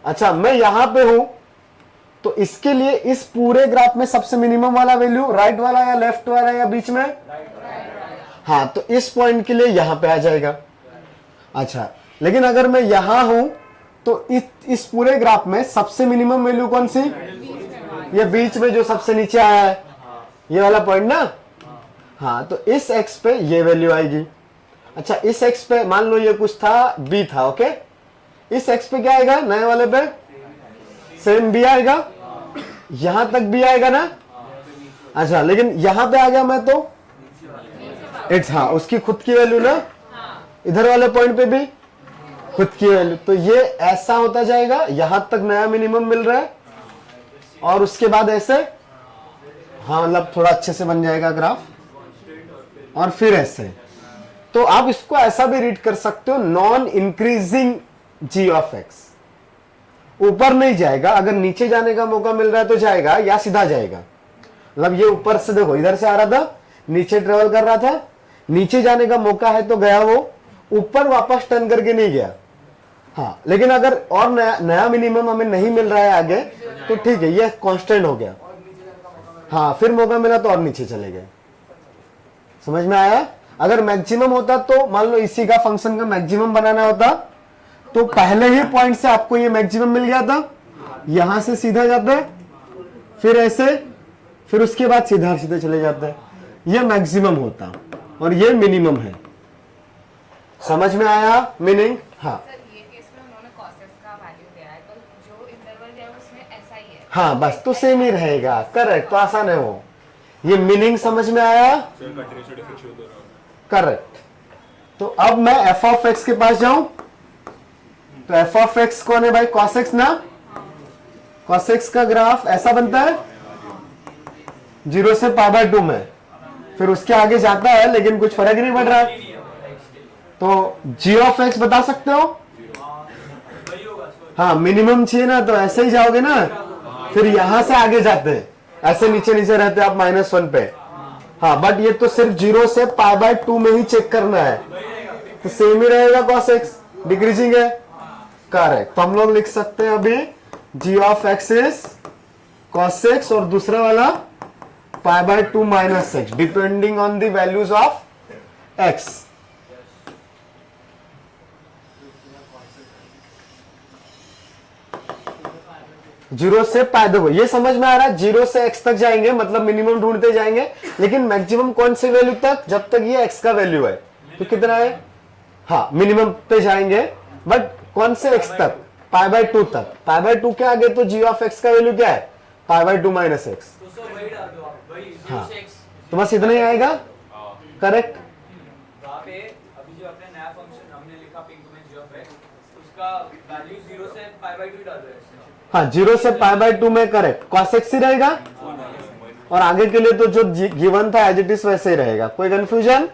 अच्छा, मैं यहां पे हूं, तो इसके लिए इस पूरे ग्राफ में सबसे मिनिमम वाला वैल्यू राइट वाला या लेफ्ट वाला या बीच में? हाँ, तो इस पॉइंट के लिए यहां पे आ जाएगा। अच्छा, लेकिन अगर मैं यहां हूं तो इस पूरे ग्राफ में सबसे मिनिमम वैल्यू कौन सी? ये बीच में जो सबसे नीचे आया है, ये वाला पॉइंट ना। हाँ, तो इस x पे ये वैल्यू आएगी। अच्छा, इस x पे मान लो ये कुछ था b था, ओके। इस x पे क्या आएगा? नए वाले पे सेम b आएगा, यहां तक b आएगा ना। अच्छा, लेकिन यहां पे आ गया मैं तो x, हाँ उसकी खुद की वैल्यू ना, इधर वाले पॉइंट पे भी खुद की वैल्यू, तो ये ऐसा होता जाएगा, यहां तक नया मिनिमम मिल रहा है और उसके बाद ऐसे, हाँ मतलब थोड़ा अच्छे से बन जाएगा ग्राफ, और फिर ऐसे। तो आप इसको ऐसा भी रीड कर सकते हो, नॉन इंक्रीजिंग g ऑफ x, ऊपर नहीं जाएगा, अगर नीचे जाने का मौका मिल रहा है तो जाएगा या सीधा जाएगा। मतलब ये ऊपर से देखो इधर से आ रहा था, नीचे ट्रेवल कर रहा था, नीचे जाने का मौका है तो गया, वो ऊपर वापस टर्न करके नहीं गया। हाँ, लेकिन अगर और नया मिनिमम हमें नहीं मिल रहा है आगे, तो ठीक है, ये कांस्टेंट हो गया। हाँ, फिर मौका मिला तो और नीचे चले गए। समझ में आया? अगर मैक्सिमम होता तो मान लो इसी का फंक्शन का मैक्सिमम बनाना होता तो पहले ही पॉइंट से आपको ये मैक्सिमम मिल गया था, यहां से सीधा जाते फिर ऐसे, फिर उसके बाद सीधा सीधे चले जाते हैं, ये मैक्सिमम होता और ये मिनिमम है। समझ में आया मीनिंग? हाँ सर ये केस में उन्होंने cos x का वैल्यू दिया है, तो जो इंटरवल दिया है उसमें ऐसा ही है। हाँ बस तो सेम ही रहेगा, करेक्ट, तो आसान है वो। ये मीनिंग समझ में आया? सर कंटिन्यूस डिफरेंशिएट हो रहा है। करेक्ट। तो अब मैं एफ ऑफ एक्स के पास जाऊं तो एफ ऑफ एक्स कौन है भाई? cos x ना? cos x का ग्राफ ऐसा बनता है 0 से π/2 में, फिर उसके आगे जाता है लेकिन कुछ फर्क ही नहीं पड़ रहा है। तो g ऑफ x बता सकते हो? हाँ मिनिमम चाहिए ना, तो ऐसे ही जाओगे ना, फिर यहां से आगे जाते हैं, ऐसे नीचे नीचे रहते आप -1 पे। हाँ बट ये तो सिर्फ 0 से π/2 में ही चेक करना है, तो सेम ही रहेगा cos x, डिक्रीजिंग है। करेक्ट। तो हम लोग लिख सकते हैं अभी g ऑफ x इज cos x और दूसरा वाला π/2 माइनस x depending on the values of x। Zero से देखो ये समझ में आ रहा है, 0 से x तक जाएंगे मतलब मिनिमम ढूंढते जाएंगे, लेकिन मैक्सिमम कौन से वैल्यू तक? जब तक ये x का वैल्यू है। तो कितना है? हाँ मिनिमम पे जाएंगे, बट कौन से x तक? π/2 तक। π/2 के आगे तो g ऑफ x का वैल्यू क्या है? π/2 माइनस x। तो सर वही डाल दो आप, वही 0 हाँ। से x। तो बस इतना ही आएगा। करेक्ट। वहाँ पे अभी जो अपने नया फंक्शन हमने लिखा पिंक में g ऑफ x, उसका वैल्यू 0 से π/2 डाल रहे हैं। हाँ 0 से π/2 में करेक्ट cos x ही रहेगा, और आगे के लिए तो जो गिवन था एज इट इज वैसे ही रहेगा। कोई कंफ्यूजन?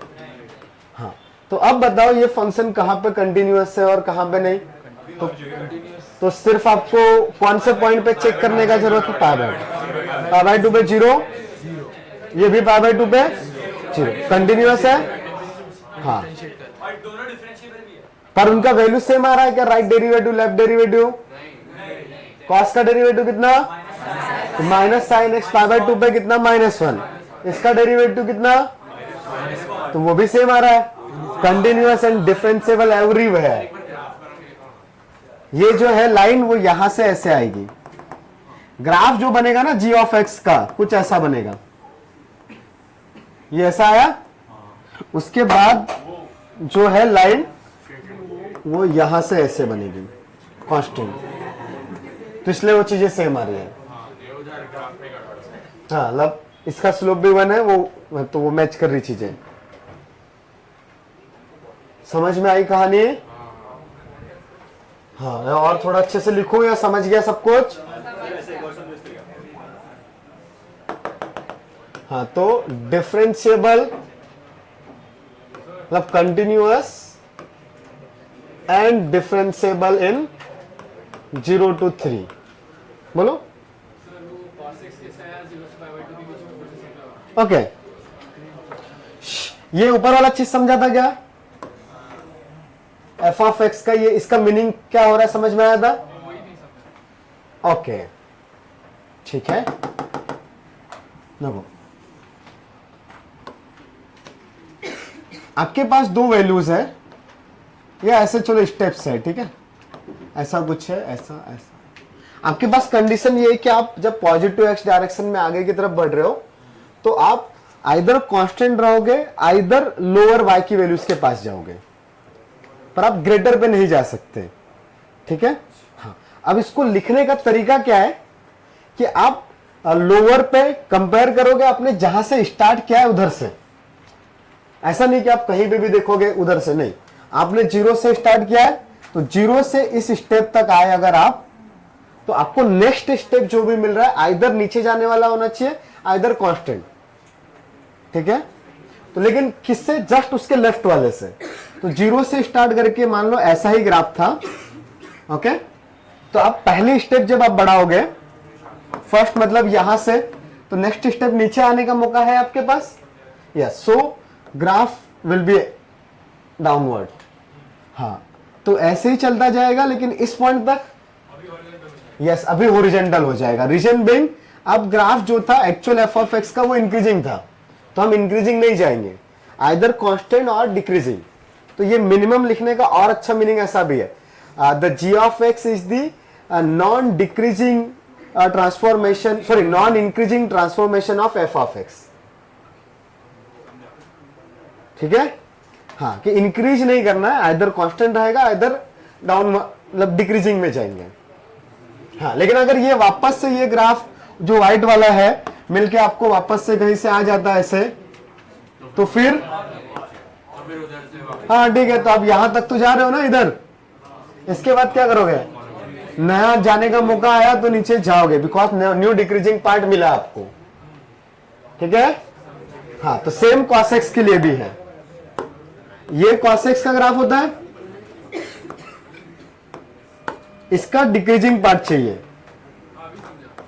हाँ तो अब बताओ ये फंक्शन कहाँ पे कंटिन्यूअस है और कहाँ पे नहीं? तो सिर्फ आपको कौन से पॉइंट पे चेक करने का जरूरत है? π/2 पे 0, ये भी π/2 पे 0, कंटिन्यूअस है। हाँ और दोनों डिफरेंशिएबल भी है। पर उनका वैल्यू सेम आ रहा है क्या? Right derivative left derivative. cos का डेरिवेटिव कितना? माइनस साइन एक्स π/2 पे कितना? -1। इसका डेरिवेटिव कितना? तो वो भी सेम आ रहा है। Continuous and differentiable everywhere. ये जो है लाइन वो यहां से ऐसे आएगी। ग्राफ जो बनेगा ना g ऑफ x का कुछ ऐसा बनेगा, ये ऐसा आया। उसके बाद जो है लाइन वो यहां से ऐसे बनेगी कांस्टेंट, तो इसलिए वो चीजें सेम आ रही है। हाँ मतलब इसका स्लोप भी 1 है, वो तो वो मैच कर रही चीजें। समझ में आई कहानी? हाँ और थोड़ा अच्छे से लिखो, या समझ गया सब कुछ? हाँ तो डिफरेंशिएबल मतलब continuous and differentiable in 0 to 3। बोलो। ओके ये ऊपर वाला चीज समझा था क्या? एफ ऑफ एक्स का ये इसका मीनिंग क्या हो रहा है, समझ में आया था? ओके ठीक है। देखो आपके पास दो वैल्यूज है, या ऐसे चलो स्टेप्स है, ठीक है, ऐसा कुछ है, ऐसा ऐसा। आपके पास कंडीशन ये है कि आप जब पॉजिटिव एक्स डायरेक्शन में आगे की तरफ बढ़ रहे हो तो आप आइदर कांस्टेंट रहोगे, आइदर लोअर वाई की वैल्यूज के पास जाओगे, पर आप ग्रेटर पे नहीं जा सकते, ठीक है। हाँ अब इसको लिखने का तरीका क्या है कि आप लोअर पे कंपेयर करोगे आपने जहां से स्टार्ट किया है उधर से। ऐसा नहीं कि आप कहीं पे भी देखोगे उधर से, नहीं, आपने 0 से स्टार्ट किया है तो 0 से इस स्टेप तक आए अगर आप, तो आपको नेक्स्ट स्टेप जो भी मिल रहा है आइदर नीचे जाने वाला होना चाहिए, आइदर कांस्टेंट, ठीक है। तो लेकिन किससे? जस्ट उसके लेफ्ट वाले से। तो 0 से स्टार्ट करके मान लो ऐसा ही ग्राफ था, ओके। तो अब पहली स्टेप जब आप बढ़ाओगे फर्स्ट मतलब यहां से, तो नेक्स्ट स्टेप नीचे आने का मौका है आपके पास। Yes, so graph will be downward. हाँ तो ऐसे ही चलता जाएगा, लेकिन इस पॉइंट तक यस अभी हॉरिजॉन्टल हो जाएगा। रीजन बीइंग अब ग्राफ जो था एक्चुअल एफ ऑफ एक्स का वो इंक्रीजिंग था, तो हम इंक्रीजिंग नहीं जाएंगे, आइदर कांस्टेंट और डिक्रीजिंग। तो ये मिनिमम लिखने का और अच्छा मीनिंग ऐसा भी है, द g ऑफ x is the non decreasing transformation, sorry non increasing transformation of f of x। ठीक है, हाँ, कि इंक्रीज नहीं करना है, आइदर कांस्टेंट रहेगा आइदर डाउन, मतलब डिक्रीजिंग में जाएंगे। हाँ, लेकिन अगर ये वापस से ये ग्राफ जो व्हाइट वाला है मिलके आपको वापस से कहीं से आ जाता है ऐसे, तो फिर हाँ ठीक है, तो आप यहां तक तो जा रहे हो ना इधर, इसके बाद क्या करोगे, नया जाने का मौका आया तो नीचे जाओगे, बिकॉज न्यू डिक्रीजिंग पार्ट मिला आपको। ठीक है, हाँ, तो सेम cos x के लिए भी है, ये cos x का ग्राफ होता है, इसका डिक्रीजिंग पार्ट चाहिए,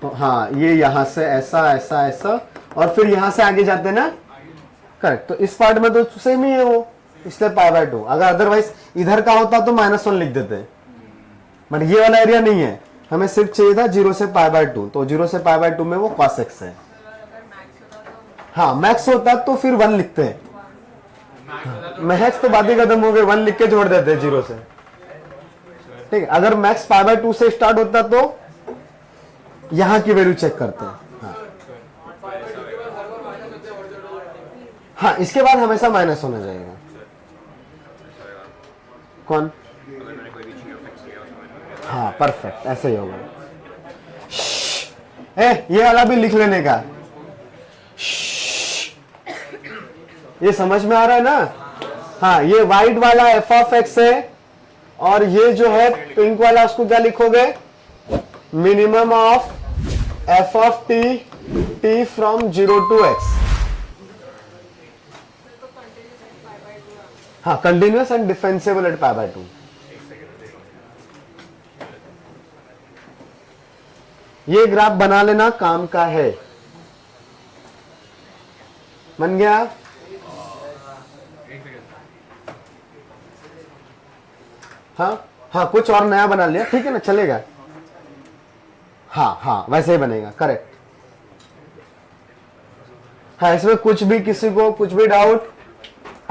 तो हाँ ये यहां से ऐसा ऐसा ऐसा और फिर यहां से आगे जाते ना, करेक्ट। तो इस पार्ट में तो सेम ही है वो, इसलिए π/2। अगर अदरवाइज इधर का होता तो -1 लिख देते, बट ये वाला एरिया नहीं है, हमें सिर्फ चाहिए था 0 से π/2, तो 0 से π/2 में वो cos x है। हाँ, मैक्स होता तो फिर 1 लिखते हैं, मैक्स तो बात ही खत्म हो गई, 1 लिख के जोड़ देते हैं 0 से। ठीक है, अगर मैक्स π/2 से स्टार्ट होता तो यहां की वैल्यू चेक करते हैं। हाँ, इसके बाद हमेशा माइनस होना जाएगा। कौन, हाँ परफेक्ट, ऐसे ही होगा। ये वाला भी लिख लेने का, ये समझ में आ रहा है ना। हाँ, ये व्हाइट वाला f ऑफ x है और ये जो है पिंक वाला उसको क्या लिखोगे, minimum of f of t from 0 to x। हाँ, कंटिन्यूअस एंड डिफेंसिबल एट π/2। ये ग्राफ बना लेना काम का है, बन गया। हाँ हाँ, कुछ और नया बना लिया, ठीक है ना, चलेगा। हाँ हाँ, वैसे ही बनेगा, करेक्ट। हाँ, इसमें कुछ भी, किसी को कुछ भी डाउट,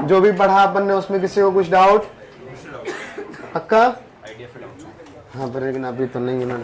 जो भी पढ़ा अपन ने उसमें किसी को कुछ डाउट, पक्का। हाँ, पर लेकिन अभी तो नहीं है ना।